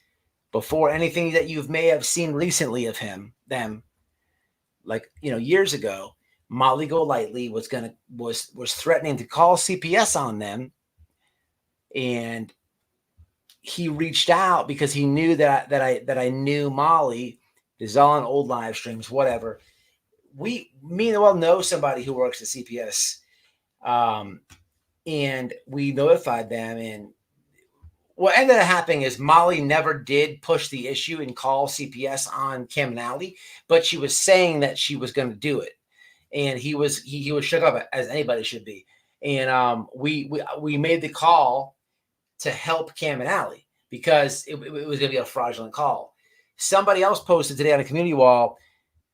before anything that you may have seen recently of them, like, years ago, Molly Golightly was threatening to call CPS on them, and he reached out because he knew that I knew Molly. This is all on old live streams, whatever. Me and Noel know somebody who works at CPS, and we notified them. And what ended up happening is Molly never did push the issue and call CPS on Cam and Allie, but she was saying that she was going to do it, and he was shook up, as anybody should be. And we made the call to help Cam and Allie because it was going to be a fraudulent call. Somebody else posted today on a community wall,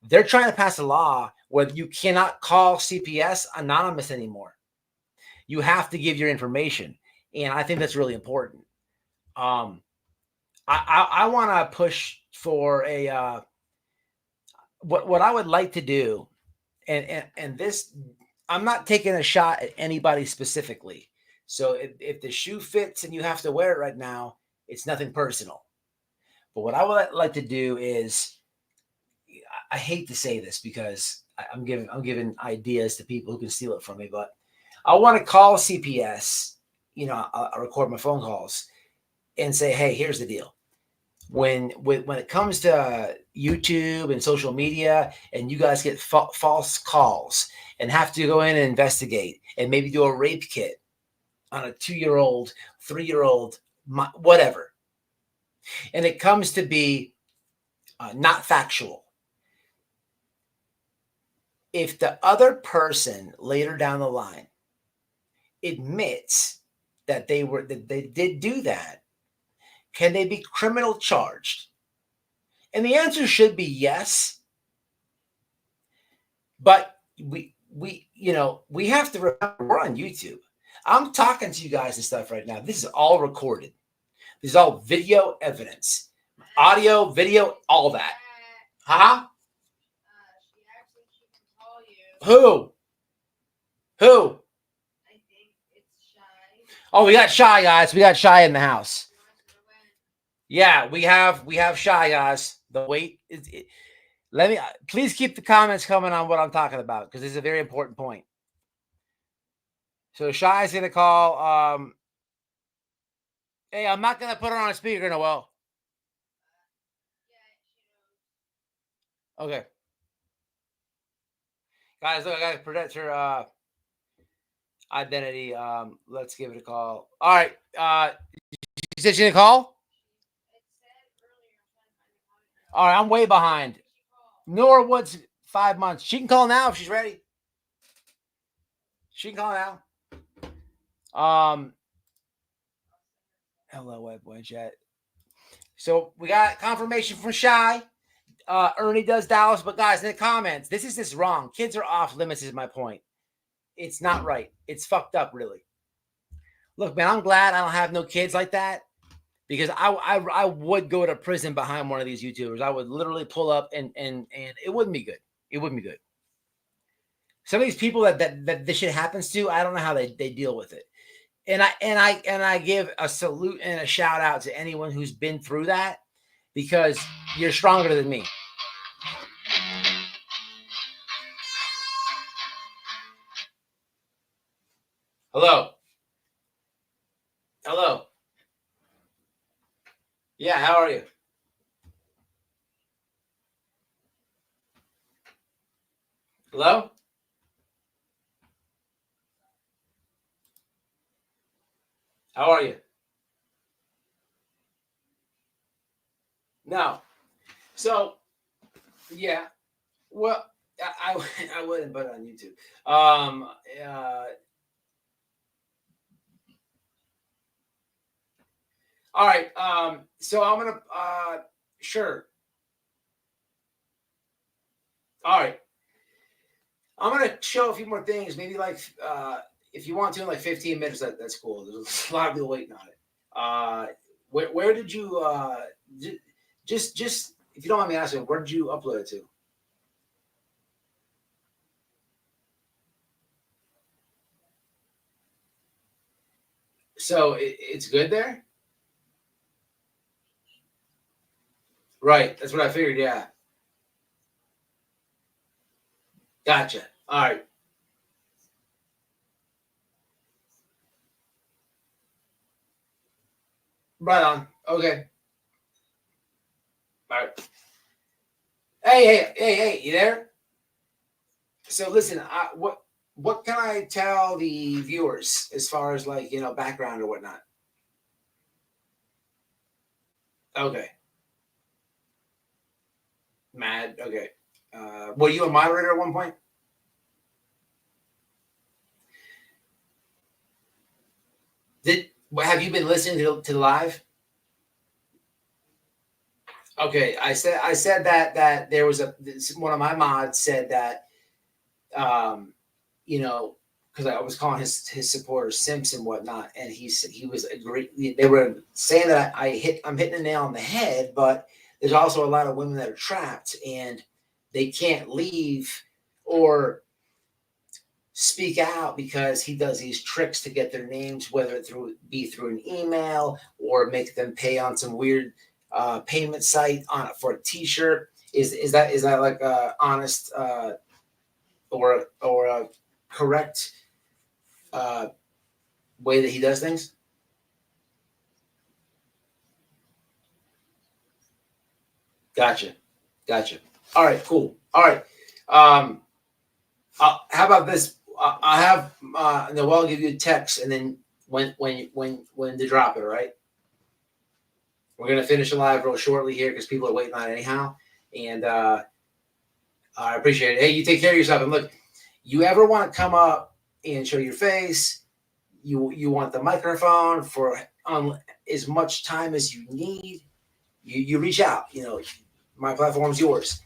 they're trying to pass a law where you cannot call CPS anonymous anymore. You have to give your information, and I think that's really important. I want to push for a what I would like to do, and this, I'm not taking a shot at anybody specifically. So if the shoe fits and you have to wear it right now, it's nothing personal. But what I would like to do is, I hate to say this because I'm giving ideas to people who can steal it from me, but I want to call CPS. I'll record my phone calls and say, hey, here's the deal. When it comes to YouTube and social media, and you guys get false calls and have to go in and investigate and maybe do a rape kit on a 2-year-old, 3-year-old, whatever, and it comes to be not factual, if the other person later down the line admits that they did do that, can they be criminal charged? And the answer should be yes. But we have to remember we're on YouTube. I'm talking to you guys and stuff right now. This is all recorded. This is all video evidence, audio, video, all that. Huh? She actually can call you. Who? I think it's Shai. Oh, we got Shai, guys. We got Shai in the house. Yeah, we have Shai, guys. The wait is. Let me please keep the comments coming on what I'm talking about because this is a very important point. So Shai's gonna call. Hey, I'm not gonna put her on a speaker, Noel. Okay, guys, look, I gotta protect her identity. Let's give it a call. All right. You said she's gonna call. All right, I'm way behind. Norwood's 5 months. She can call now if she's ready. She can call now. Hello, Webboy Chat. So we got confirmation from Shai. Ernie does Dallas, but guys, in the comments, this is wrong. Kids are off limits is my point. It's not right. It's fucked up, really. Look, man, I'm glad I don't have no kids like that because I would go to prison behind one of these YouTubers. I would literally pull up and it wouldn't be good. It wouldn't be good. Some of these people that this shit happens to, I don't know how they deal with it. And I give a salute and a shout out to anyone who's been through that because you're stronger than me. Hello. Hello. Yeah, how are you? Hello? How are you? No. So, yeah. Well, I wouldn't put it on YouTube. All right. So I'm gonna sure. All right. I'm gonna show a few more things. Maybe like if you want to in like 15 minutes, that's cool. There's a lot of people waiting on it. Where did you just if you don't mind me asking, where did you upload it to? So it's good there? Right. That's what I figured. Yeah. Gotcha. All right. Right on. Okay. All right. Hey, you there? So listen, what can I tell the viewers as far as like, background or whatnot? Okay. Mad. Okay. Were you a moderator at one point? Have you been listening to the live? Okay, I said that there was one of my mods said that, because I was calling his supporters simps and whatnot, and he was agreeing. They were saying that I'm hitting the nail on the head, but there's also a lot of women that are trapped and they can't leave or speak out because he does these tricks to get their names, whether it be through an email or make them pay on some weird payment site for a T-shirt. Is that like a honest or a correct way that he does things? Gotcha. All right, cool. All right. How about this? I'll have Noel give you a text, and then when to drop it. All right. We're gonna finish the live real shortly here because people are waiting on it anyhow, and I appreciate it. Hey, you take care of yourself, and look, you ever want to come up and show your face, you want the microphone for as much time as you need, you reach out. You know, my platform's yours.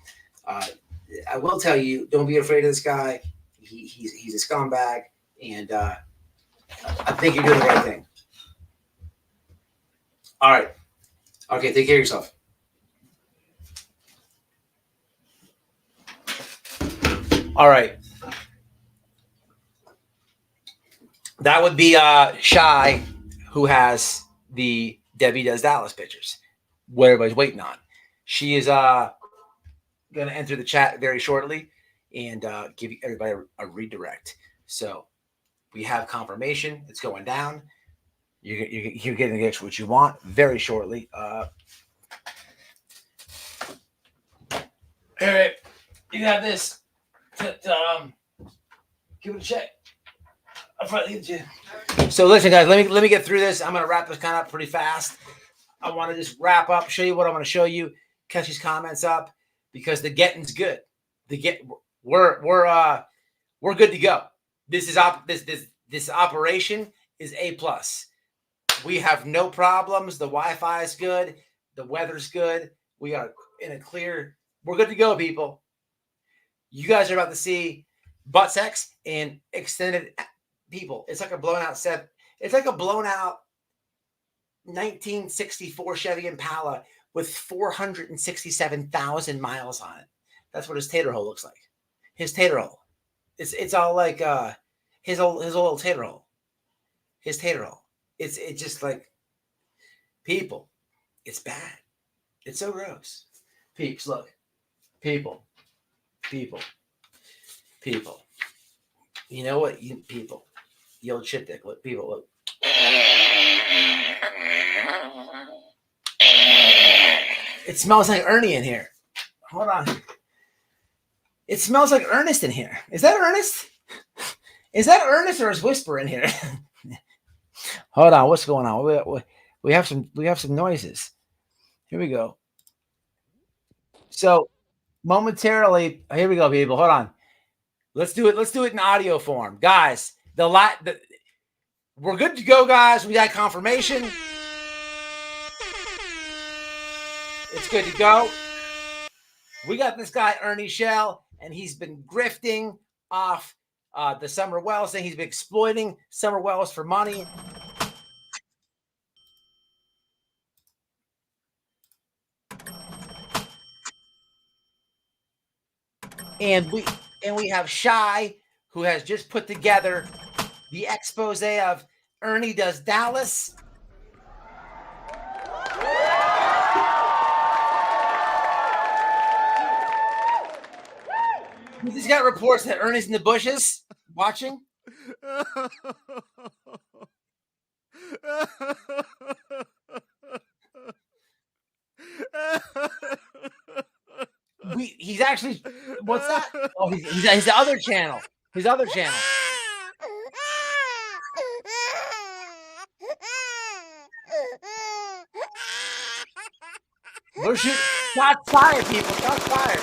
I will tell you, don't be afraid of this guy. He's a scumbag, and I think you're doing the right thing. All right. Okay, take care of yourself. All right. That would be Shai, who has the Debbie Does Dallas pictures, what everybody's waiting on. She is going to enter the chat very shortly and give everybody a redirect. So we have confirmation. It's going down. You're getting to get what you want very shortly. All right. You got this. Give it a check. So listen, guys, let me get through this. I'm going to wrap this kind of up pretty fast. I want to just wrap up, show you what I want to show you, catch these comments up, because the getting's good. We're good to go. This operation is A+. We have no problems. The Wi-Fi is good. The weather's good. We are in a clear. We're good to go, people. You guys are about to see butt sex and extended people. It's like a blown out set. It's like a blown out 1964 Chevy Impala with 467,000 miles on it. That's what his tater hole looks like. His tater hole. It's all like his old little tater hole. His tater hole. It's just like, people. It's bad. It's so gross. Peeps, look. People. You know what? People. You old shit dick. Look, people, look. It smells like Ernie in here. Hold on. It smells like Ernest in here. Is that Ernest? Is that Ernest or is Whisper in here? Hold on. What's going on? We have some noises. Here we go. So momentarily, here we go, people. Hold on. Let's do it. Let's do it in audio form, guys. We're good to go, guys. We got confirmation. It's good to go. We got this guy, Ernie Shell, and he's been grifting off the Summer Wells thing. He's been exploiting Summer Wells for money. And we have Shai, who has just put together the expose of Ernie Does Dallas. We just got reports that Ernie's in the bushes watching. He's actually, what's that? Oh, he's the other channel. His other channel. We're shooting. Shots fired, people. Shots fired.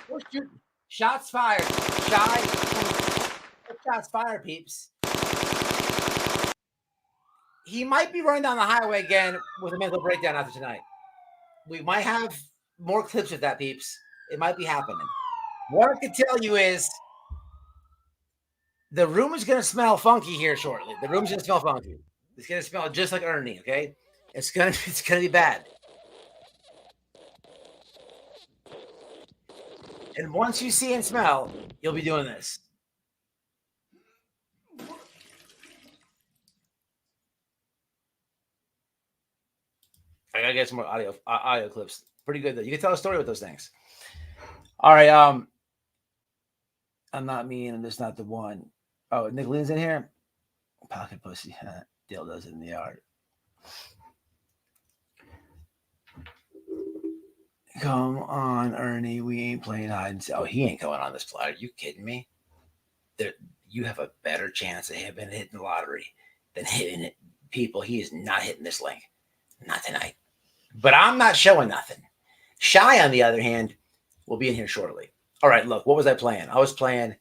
We're shooting. Shots fired. Shots fired, peeps. He might be running down the highway again with a mental breakdown after tonight. We might have more clips of that, peeps. It might be happening. What I can tell you is the room is going to smell funky here shortly. The room's going to smell funky. It's going to smell just like Ernie, okay? It's going to be bad. And once you see and smell, you'll be doing this. I gotta get some more audio clips. Pretty good though. You can tell a story with those things. All right. I'm not mean. I'm just not the one. Oh, Nicolene's in here. Pocket pussy. Dale does it in the yard. Come on, Ernie. We ain't playing hide and seek. Oh, he ain't going on this flight. Are you kidding me? You have a better chance of him hitting the lottery than hitting it. People, he is not hitting this link. Not tonight. But I'm not showing nothing. Shai, on the other hand, will be in here shortly. All right, look, what was I playing? I was playing,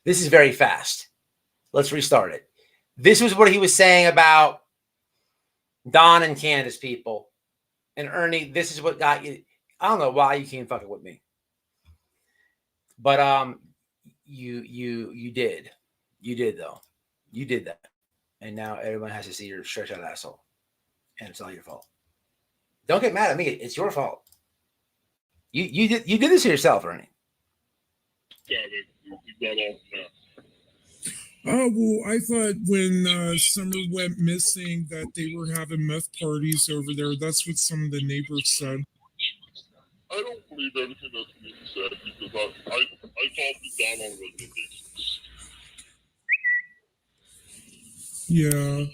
this is very fast. Let's restart it. This was what he was saying about Don and Candus, people. And Ernie, this is what got you. I don't know why you can't fuck it with me. But you did. You did though. You did that. And now everyone has to see your stretched out asshole. And it's all your fault. Don't get mad at me. It's your fault. You did this to yourself, Ernie. Yeah, you got off now. Oh, well, I thought when Summer went missing that they were having meth parties over there. That's what some of the neighbors said. I don't believe everything that's being said because I talk to Don on a regular basis. Yeah. Cause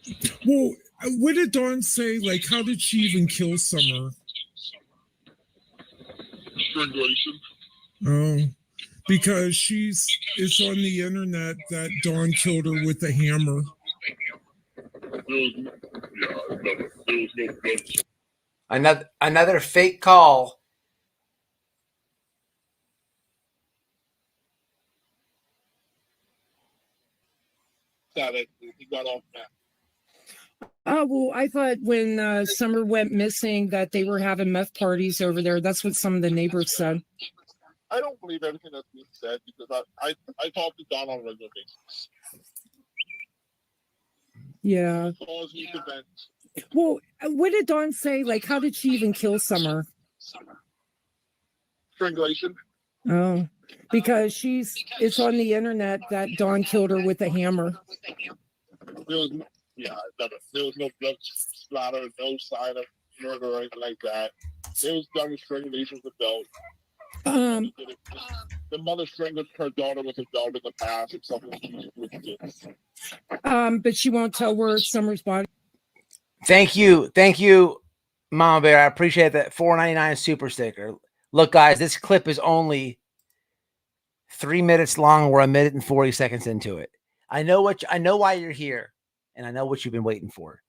events. Well, what did Dawn say? Like, how did she even kill Summer? Strangulation. Oh, because it's on the internet that Dawn killed her with a hammer. There was no blood. Another fake call. He got off now. Oh, well, I thought when Summer went missing that they were having meth parties over there. That's what some of the neighbors said. I don't believe everything that's being said because I talk to Don on a regular basis. Yeah. Cause events. Well, what did Dawn say? Like, how did she even kill Summer? Strangulation. Oh, because it's on the internet that Dawn killed her with a hammer. There was no blood splatter, no sign of murder or anything like that. It was done with strangulation with a belt. The mother strangled her daughter with a belt in the past. It's something she did. But she won't tell where Summer's body. Thank you, Mama Bear. I appreciate that $4.99 super sticker. Look, guys, this clip is only 3 minutes long. We're 1 minute and 40 seconds into it. I know why you're here, and I know what you've been waiting for.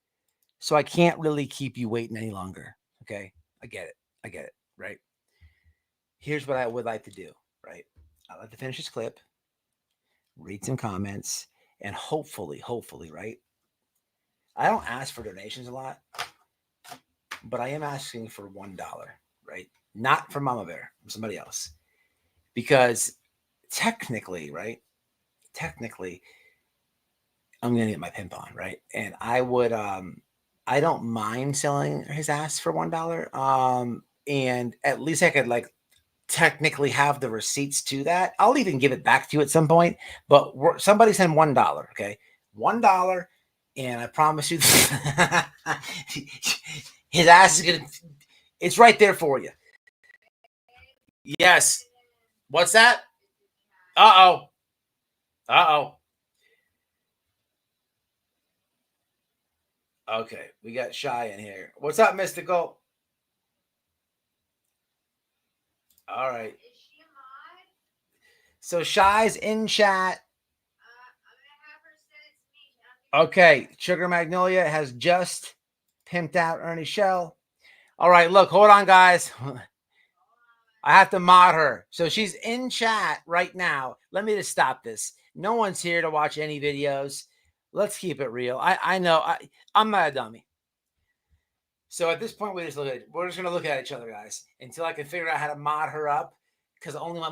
So I can't really keep you waiting any longer. Okay, I get it. Right. Here's what I would like to do. Right, I'd like to finish this clip, read some comments, and hopefully, right. I don't ask for donations a lot, but I am asking for $1, right? Not for Mama Bear, from somebody else. Because technically, I'm going to get my pimp on, right? And I would, I don't mind selling his ass for $1. And at least I could technically have the receipts to that. I'll even give it back to you at some point, but somebody send $1, okay? $1. And I promise you, his ass is going to, it's right there for you. Yes. What's that? Uh-oh. Okay, we got Shai in here. What's up, Mystical? All right. So Shai's in chat. Okay, Sugar Magnolia has just pimped out Ernie Shell. All right, look, hold on, guys. I have to mod her. So she's in chat right now. Let me just stop this. No one's here to watch any videos. Let's keep it real. I know. I'm not a dummy. So at this point, we're just going to look at each other, guys, until I can figure out how to mod her up. Because only my...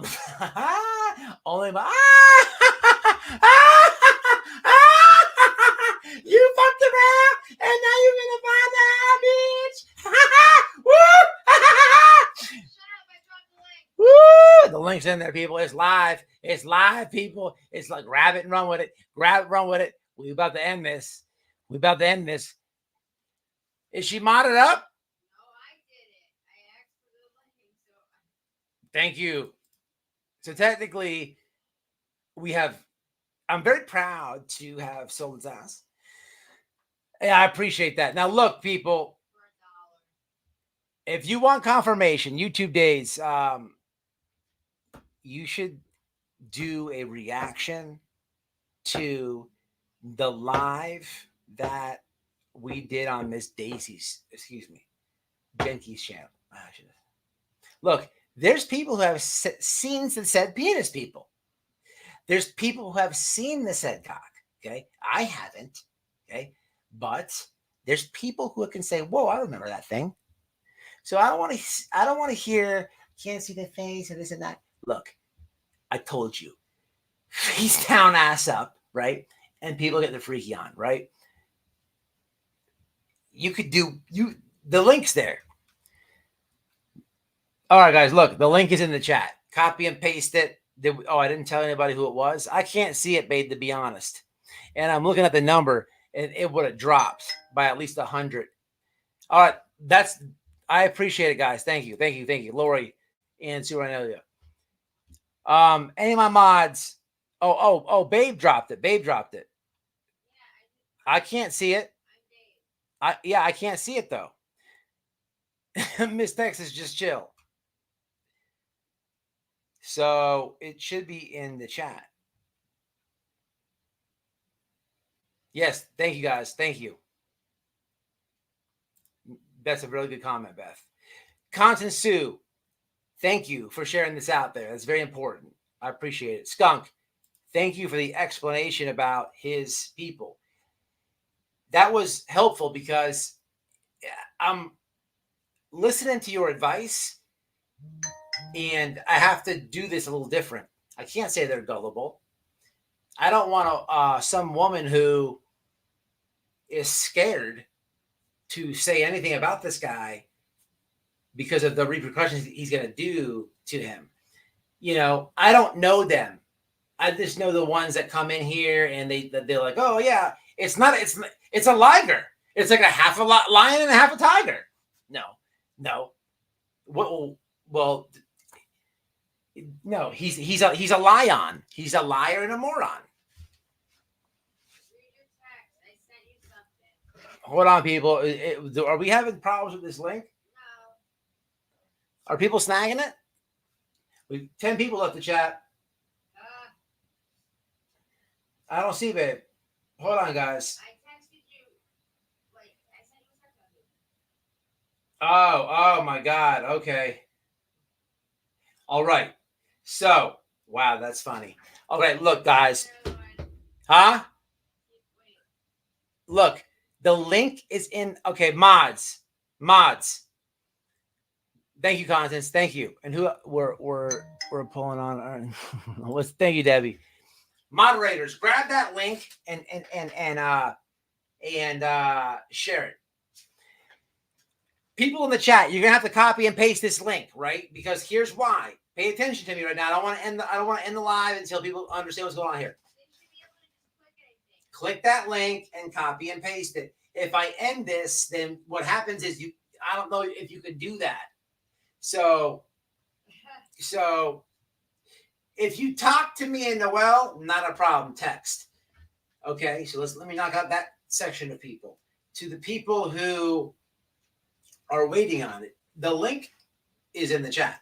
You fucked around, and now you're gonna find out, bitch. Woo! Woo! The link's in there, people. It's live. It's live, people. It's like grab it and run with it. Grab it, run with it. We're about to end this. Is she modded up? No, I did it. I asked for the link. So... Thank you. So technically, I'm very proud to have sold his ass. Yeah, I appreciate that. Now, look, people, if you want confirmation, YouTube days, you should do a reaction to the live that we did on Miss Daisy's, Genki's channel. Look, there's people who have seen the said penis, people. There's people who have seen the said cock. Okay. I haven't. Okay. But there's people who can say, whoa, I remember that thing. So I don't want to hear, can't see the face and this and that. Look, I told you, face down, ass up, right? And people get the freaky on, right? You could do, the link's there. All right, guys, look, the link is in the chat. Copy and paste it. I didn't tell anybody who it was. I can't see it, babe, to be honest. And I'm looking at the number, and it would have dropped by at least 100. All right, I appreciate it, guys. Thank you, Lori and Suranelia. Any of my mods? Babe dropped it. I can't see it. I can't see it though. Miss Texas, just chill. So it should be in the chat. Yes, thank you guys. Thank you. That's a really good comment, Beth. Constance Sue, thank you for sharing this out there. That's very important. I appreciate it. Skunk, thank you for the explanation about his people. That was helpful because I'm listening to your advice and I have to do this a little different. I can't say they're gullible. I don't want some woman who is scared to say anything about this guy because of the repercussions he's going to do to him. You know, I don't know them. I just know the ones that come in here and they're like, oh yeah, it's a liger. It's like a half a lion and a half a tiger. No. Well, no, he's a lion. He's a liar and a moron. Read your text. I sent you something. Hold on, people. Are we having problems with this link? No. Are people snagging it? 10 people left the chat. I don't see, babe. Hold on, guys. I texted you. Like, I sent you something. Oh my God. Okay. All right. So, wow, that's funny. Okay, look, guys. Huh? Look, the link is in. Okay, mods. Thank you, Constance. Thank you. And who we're pulling on? Thank you, Debbie. Moderators, grab that link and share it. People in the chat, you're gonna have to copy and paste this link, right? Because here's why. Pay attention to me right now. I don't want to end the live until people understand what's going on here. Click that link and copy and paste it. If I end this, then what happens is I don't know if you could do that. So if you talk to me in the well, not a problem. Text. Okay, so let me knock out that section of people. To the people who are waiting on it, the link is in the chat.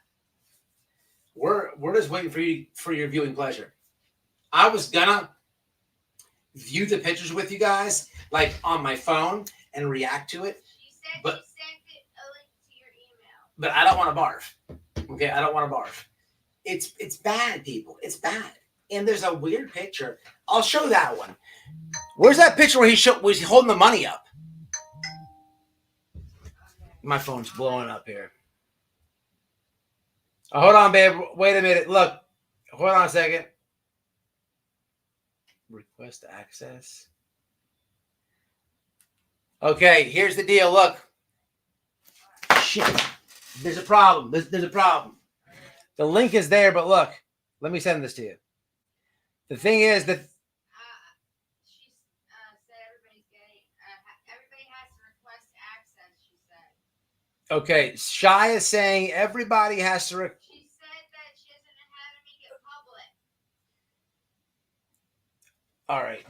We're just waiting for your viewing pleasure. I was gonna view the pictures with you guys, like on my phone, and react to it. She said But she sent it a link to your email. But I don't want to barf. Okay, I don't want to barf. It's bad, people. It's bad. And there's a weird picture. I'll show that one. Where's that picture where was he holding the money up? My phone's blowing up here. Oh, hold on, babe. Wait a minute. Look. Hold on a second. Request access. Okay, here's the deal. Look. Shit. There's a problem. There's a problem. The link is there, but look. Let me send this to you. The thing is that She said everybody has to request access, she said. okay, Shai is saying everybody has to She said that she doesn't have to make it public. all right.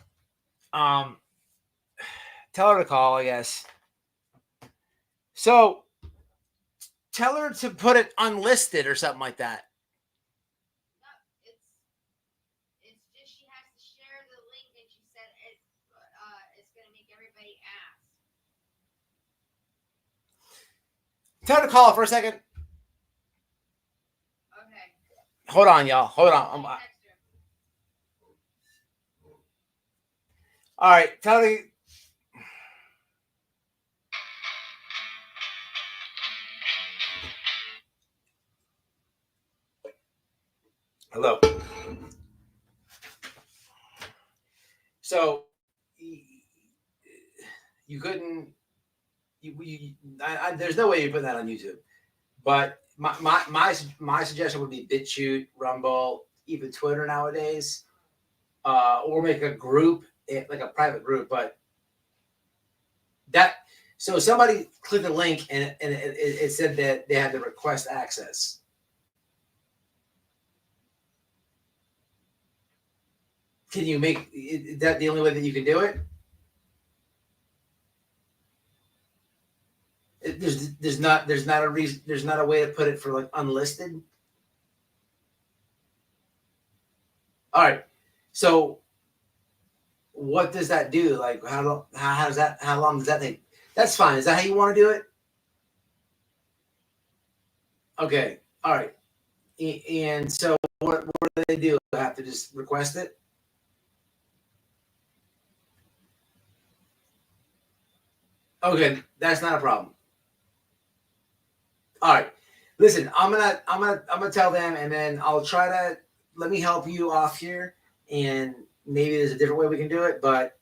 Tell her to call, I guess. So tell her to put it unlisted or something like that. No, it's just she has to share the link, and she said it's gonna make everybody ask. Tell her to call for a second. Okay. Hold on, y'all. Hold on. Text her. All right, tell me. Hello. So you couldn't. There's no way you put that on YouTube. But my suggestion would be BitChute, Rumble, even Twitter nowadays, or make a group, like a private group. But that so somebody clicked the link and it said that they had to request access. Can you make is that the only way that you can do it? There's not a reason, there's not a way to put it for like unlisted. All right, so what does that do? Like how long does that take? That's fine. Is that how you want to do it? Okay, all right. And so what do they do? I have to just request it? Okay, that's not a problem. All right. Listen, I'm gonna tell them, and then I'll try to let me help you off here, and maybe there's a different way we can do it, but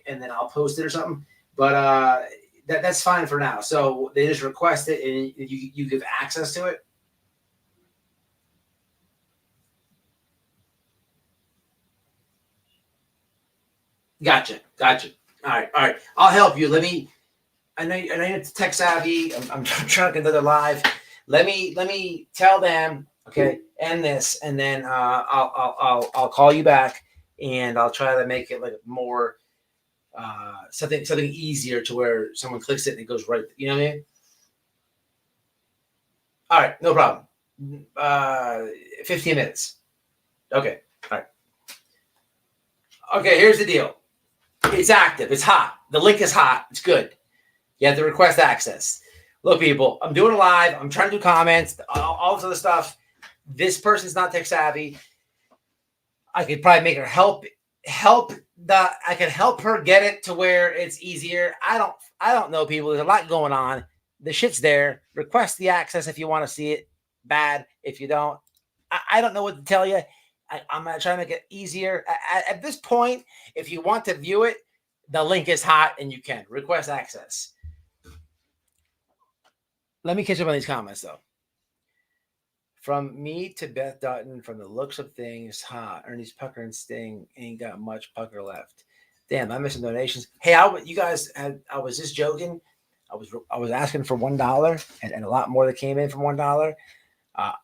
and then I'll post it or something. But that's fine for now. So they just request it, and you give access to it. Gotcha. All right. I'll help you. I know it's tech savvy. I'm trying to get another live. Let me tell them. Okay, end this, and then I'll call you back, and I'll try to make it like more something easier to where someone clicks it and it goes right. You know what I mean? All right, no problem. 15 minutes. Okay. All right. Okay, here's the deal. It's active. It's hot. The link is hot. It's good. You have to request access. Look, people, I'm doing a live. I'm trying to do comments, all this other stuff. This person's not tech savvy. I could probably make her I can help her get it to where it's easier. I don't know, people. There's a lot going on. The shit's there. Request the access if you want to see it. Bad if you don't. I don't know what to tell you. I'm going to try to make it easier. At this point, if you want to view it, the link is hot and you can request access. Let me catch up on these comments, though. From me to Beth Dutton, from the looks of things, Ernie's pucker and sting ain't got much pucker left. Damn, I'm missing donations. Hey, I was just joking. I was asking for $1 and a lot more that came in from $1. I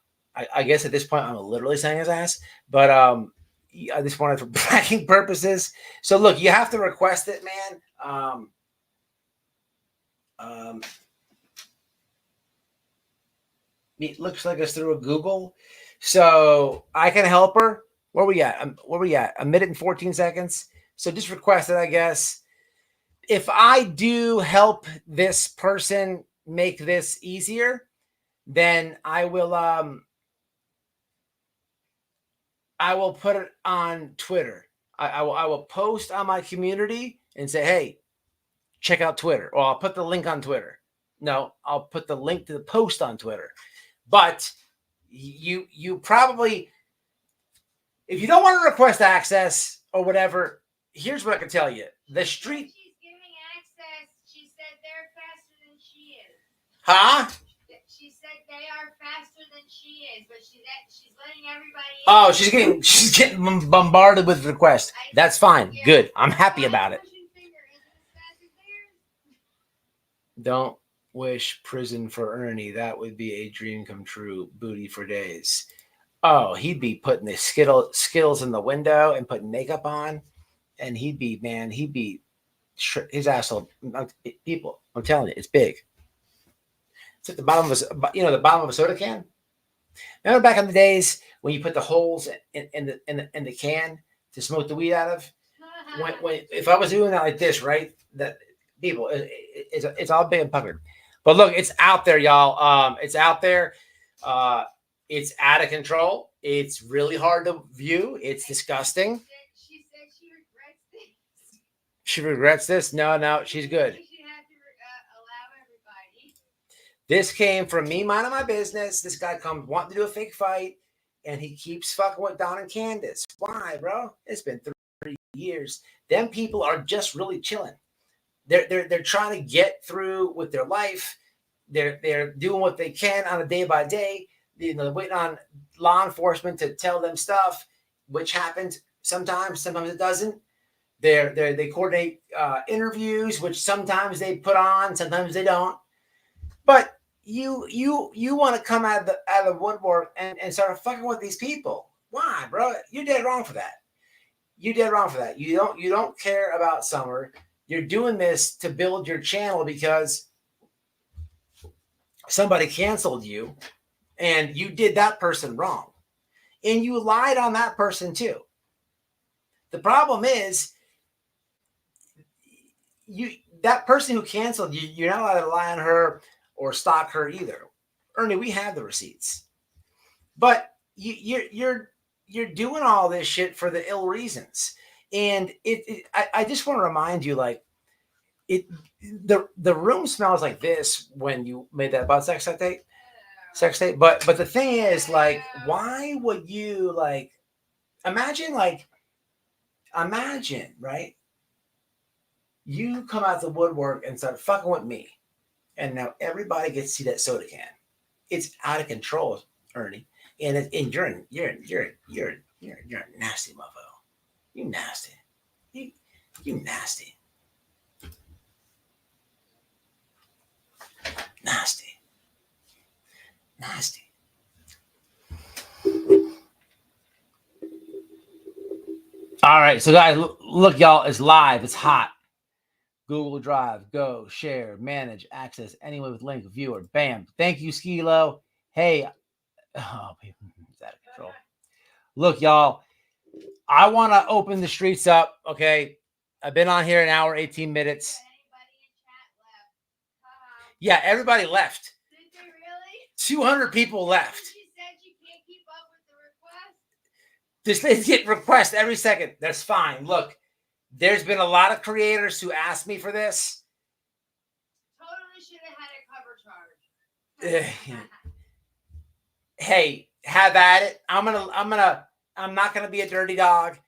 guess at this point I'm literally saying his ass, but I just wanted for bragging purposes. So look, you have to request it, man. It looks like it's through a Google, so I can help her. Where we at? A minute and 14 seconds. So just request it, I guess. If I do help this person make this easier, then I will put it on Twitter. I will post on my community and say, hey, check out Twitter. Or I'll put the link on Twitter. No, I'll put the link to the post on Twitter. But you probably, if you don't want to request access or whatever, here's what I can tell you. The street. She's giving access. She said they're faster than she is. Huh? She said they are faster than she is, but she's letting everybody. Oh, she's getting bombarded with requests. That's fine. Yeah. Good. I'm happy about it. Don't wish prison for Ernie. That would be a dream come true. Booty for days. Oh, he'd be putting the Skittles in the window and putting makeup on, and he'd be his asshole. People, I'm telling you, it's big. It's at the bottom of the bottom of a soda can. Remember back in the days when you put the holes in the can to smoke the weed out of? If I was doing that like this, right? That people, it's all big and puckered. But look, it's out there, y'all. It's out there. It's out of control. It's really hard to view. It's disgusting. She said she regrets things. She regrets this. No, she's good. You should have to allow everybody. This came from me minding my business. This guy comes wanting to do a fake fight, and he keeps fucking with Don and Candus. Why, bro? It's been 3 years. Them people are just really chilling. They're trying to get through with their life. They're doing what they can on a day by day. They're waiting on law enforcement to tell them stuff, which happens sometimes it doesn't. They coordinate interviews, which sometimes they put on, sometimes they don't. But you want to come out of the woodwork and start fucking with these people. Why, bro? You're dead wrong for that. You don't care about Summer. You're doing this to build your channel because somebody canceled you and you did that person wrong. And you lied on that person too. The problem is that person who canceled you, you're not allowed to lie on her or stalk her either. Ernie, we have the receipts. But you're doing all this shit for the ill reasons. And I just want to remind you, like, the room smells like this when you made that butt sex tape. But the thing is, like, why would you, like, imagine, right? You come out the woodwork and start fucking with me. And now everybody gets to see that soda can. It's out of control, Ernie. And you're a nasty mofo. You nasty. You nasty. Nasty. All right, so guys, look, y'all, it's live. It's hot. Google Drive, go, share, manage, access, anyone with link, viewer, bam. Thank you, Skilo. Hey, oh, it's out of control. Look, y'all, I want to open the streets up, okay? I've been on here an hour, 18 minutes. Anybody in chat left? Yeah, everybody left. Did they really? 200 people left. She said you can't keep up with the request. This lady get requests every second. That's fine. Look, there's been a lot of creators who asked me for this. Totally should have had a cover charge. Hey, have at it. I'm not gonna be a dirty dog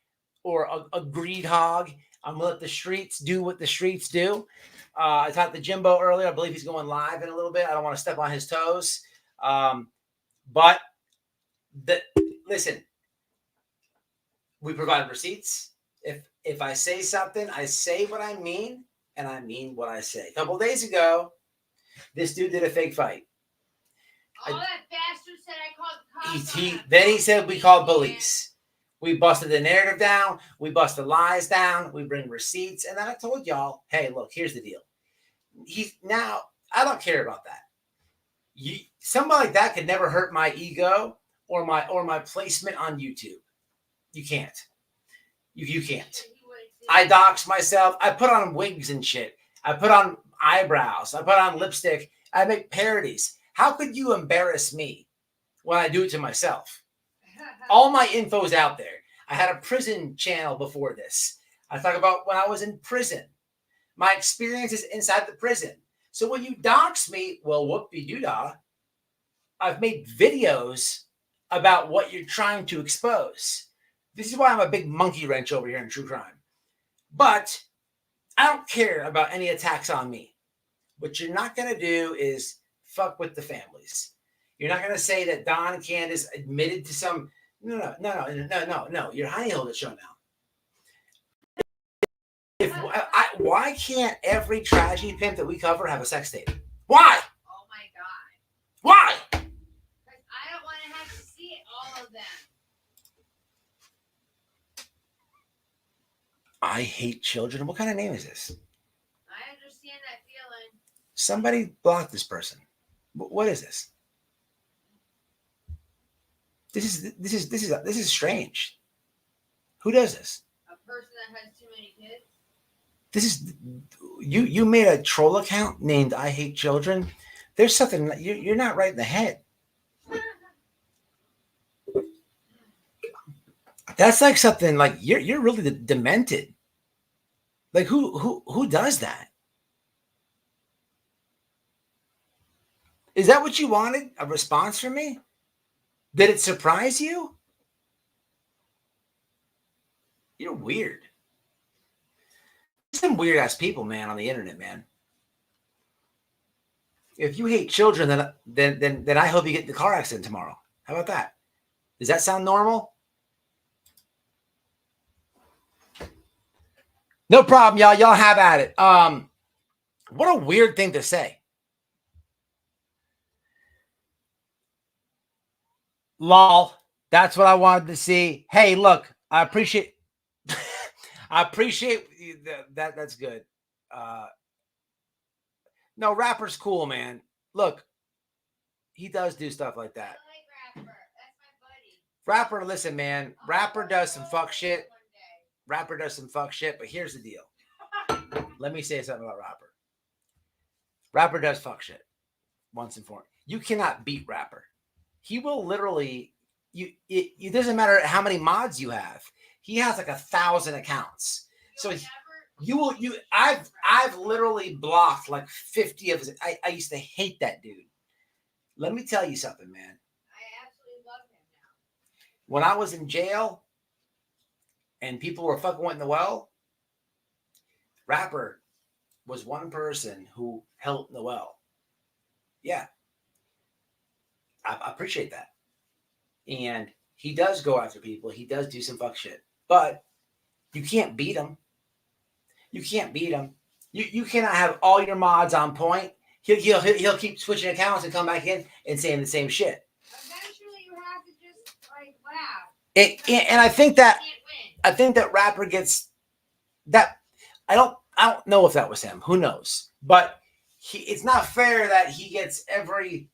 or a greed hog. I'm gonna let the streets do what the streets do. I talked to Jimbo earlier. I believe he's going live in a little bit. I don't want to step on his toes. But listen, we provide receipts. If I say something, I say what I mean, and I mean what I say. A couple days ago, this dude did a fake fight. All that bastard said I called the cops. Then he said we called police. We busted the narrative down. We busted lies down. We bring receipts. And then I told y'all, hey, look, here's the deal. Now, I don't care about that. Somebody like that could never hurt my ego or my placement on YouTube. You can't. You can't. I dox myself. I put on wigs and shit. I put on eyebrows. I put on lipstick. I make parodies. How could you embarrass me when I do it to myself? All my info's out there. I had a prison channel before this. I talk about when I was in prison. My experiences inside the prison. So when you dox me, well, whoop-de-doo-dah. I've made videos about what you're trying to expose. This is why I'm a big monkey wrench over here in true crime. But I don't care about any attacks on me. What you're not going to do is fuck with the families. You're not going to say that Don Candus admitted to some. No. You're honey hole the show now. Why can't every tragedy pimp that we cover have a sex tape? Why? Oh my God. Why? Because I don't want to have to see all of them. I hate children. What kind of name is this? I understand that feeling. Somebody block this person. What is this? This is strange. Who does this? A person that has too many kids. This is you made a troll account named I Hate Children. There's something you're not right in the head. That's like something like you're really demented. Like who does that? Is that what you wanted? A response from me? Did it surprise you? You're weird. Some weird ass people, man, on the internet, man. If you hate children, then I hope you get in the car accident tomorrow. How about that? Does that sound normal? No problem, y'all. Y'all have at it. What a weird thing to say. Lol. That's what I wanted to see. Hey, look, I appreciate that. That's good. No, rapper's cool, man. Look, he does do stuff like that. I like Rapper. That's my buddy. Rapper, listen, man. Rapper does some fuck shit. Rapper does some fuck shit, but here's the deal. Let me say something about Rapper. Rapper does fuck shit. Once and for you cannot beat Rapper. He will literally it doesn't matter how many mods you have. He has like 1,000 accounts. So I've literally blocked like 50 of his. I used to hate that dude. Let me tell you something, man. I absolutely love him now. When I was in jail and people were fucking with the well, Rapper was one person who helped Noel. Yeah. I appreciate that. And he does go after people. He does do some fuck shit. But you can't beat him. You can't beat him. You cannot have all your mods on point. He'll keep switching accounts and come back in and saying the same shit. Eventually, you have to just like laugh. And I think that Rapper gets that. I don't know if that was him. Who knows? But it's not fair that he gets every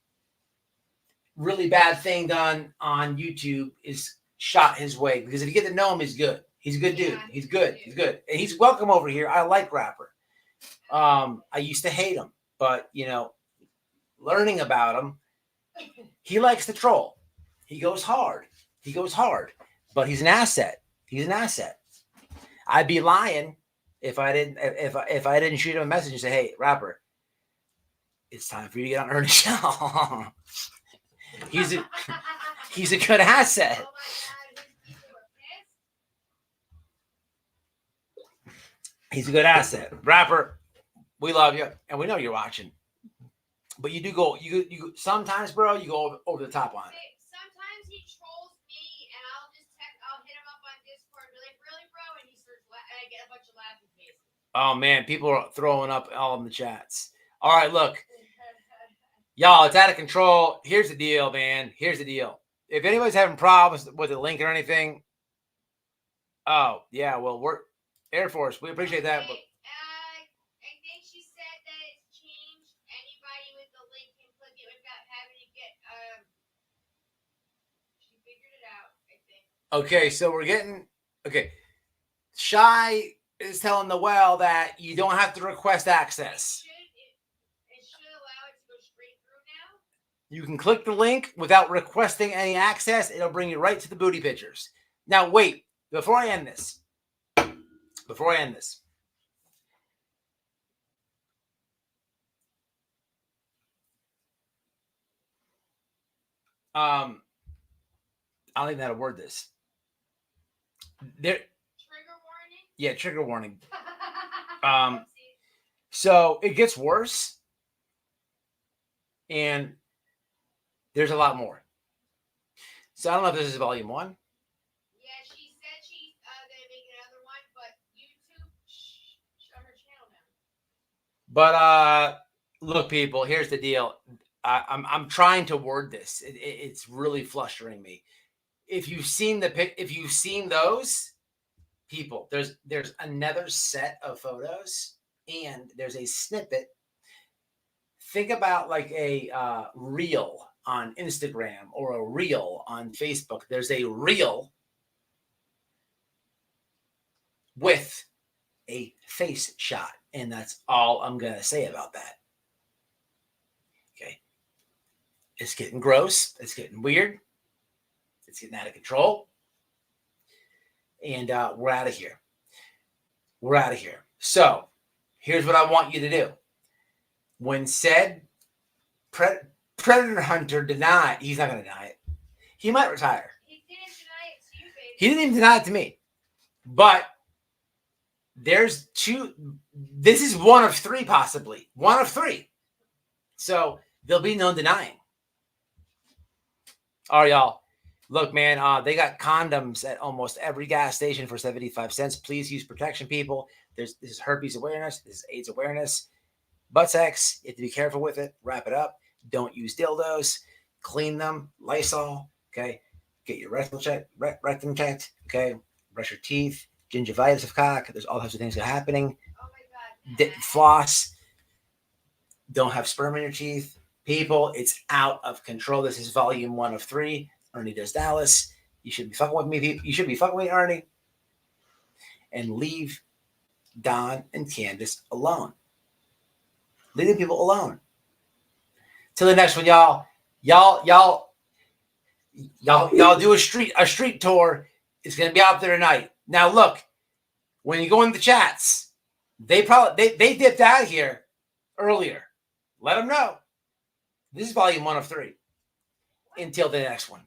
really bad thing done on YouTube is shot his way. Because if you get to know him, he's good. He's a good dude. Yeah, He's good. He's good. And he's welcome over here. I like Rapper. I used to hate him, but learning about him, he likes to troll. He goes hard. But he's an asset. I'd be lying if I didn't shoot him a message and say, "Hey, Rapper, it's time for you to get on Ernie's show." He's a good asset. Oh my God, these people were pissed. He's a good asset. Rapper, we love you, and we know you're watching. But you do go, you sometimes, bro, you go over the top on it. Sometimes he trolls me, and I'll hit him up on Discord and be like, "Really, bro?" And he starts, and I get a bunch of laughing faces. Oh man, people are throwing up all in the chats. All right, look, y'all, it's out of control. Here's the deal, man. Here's the deal. If anybody's having problems with the link or anything, oh yeah, well, we're Air Force. We appreciate that. But I think she said that it's changed. Anybody with the link can click it without having to get. She figured it out, I think. okay, so we're getting okay. Shai is telling Noel that you don't have to request access. It should allow it to go straight through now. You can click the link without requesting any access. It'll bring you right to the booty pictures. Now, wait, before I end this, I don't even know how to word this. There, Trigger warning. yeah, trigger warning. Oopsie. So it gets worse, and there's a lot more. So I don't know if this is volume 1. Yeah, she said she's gonna make another one, but YouTube shut her channel down. But look, people, here's the deal. I'm trying to word this. It's really frustrating me. If you've seen those people, there's another set of photos, and there's a snippet. Think about like a reel on Instagram or a reel on Facebook. There's a reel with a face shot, and that's all I'm gonna say about that. Okay, it's getting gross. It's getting weird. It's getting out of control. And we're out of here. So here's what I want you to do. When said predator hunter denied, he's not going to deny it. He might retire. He didn't deny it to you, baby. He didn't even deny it to me. But there's two. This is one of three, possibly. One of three. So there'll be no denying. All right, y'all. Look, man, they got condoms at almost every gas station for 75 cents. Please use protection, people. This is herpes awareness. This is AIDS awareness. Butt sex, you have to be careful with it. Wrap it up. Don't use dildos. Clean them. Lysol. Okay. Get your rectum checked. Okay. Brush your teeth. Gingivitis of cock. There's all types of things that are happening. Oh my God. Floss. Don't have sperm in your teeth. People, it's out of control. This is volume 1 of 3. Ernie Does Dallas. You should be fucking with me. You should be fucking with Ernie. And leave Don and Candus alone. Leave the people alone. Till the next one, y'all. Y'all do a street tour. It's gonna be out there tonight. Now look, when you go in the chats, they dipped out of here earlier. Let them know. This is volume 1 of 3. Until the next one.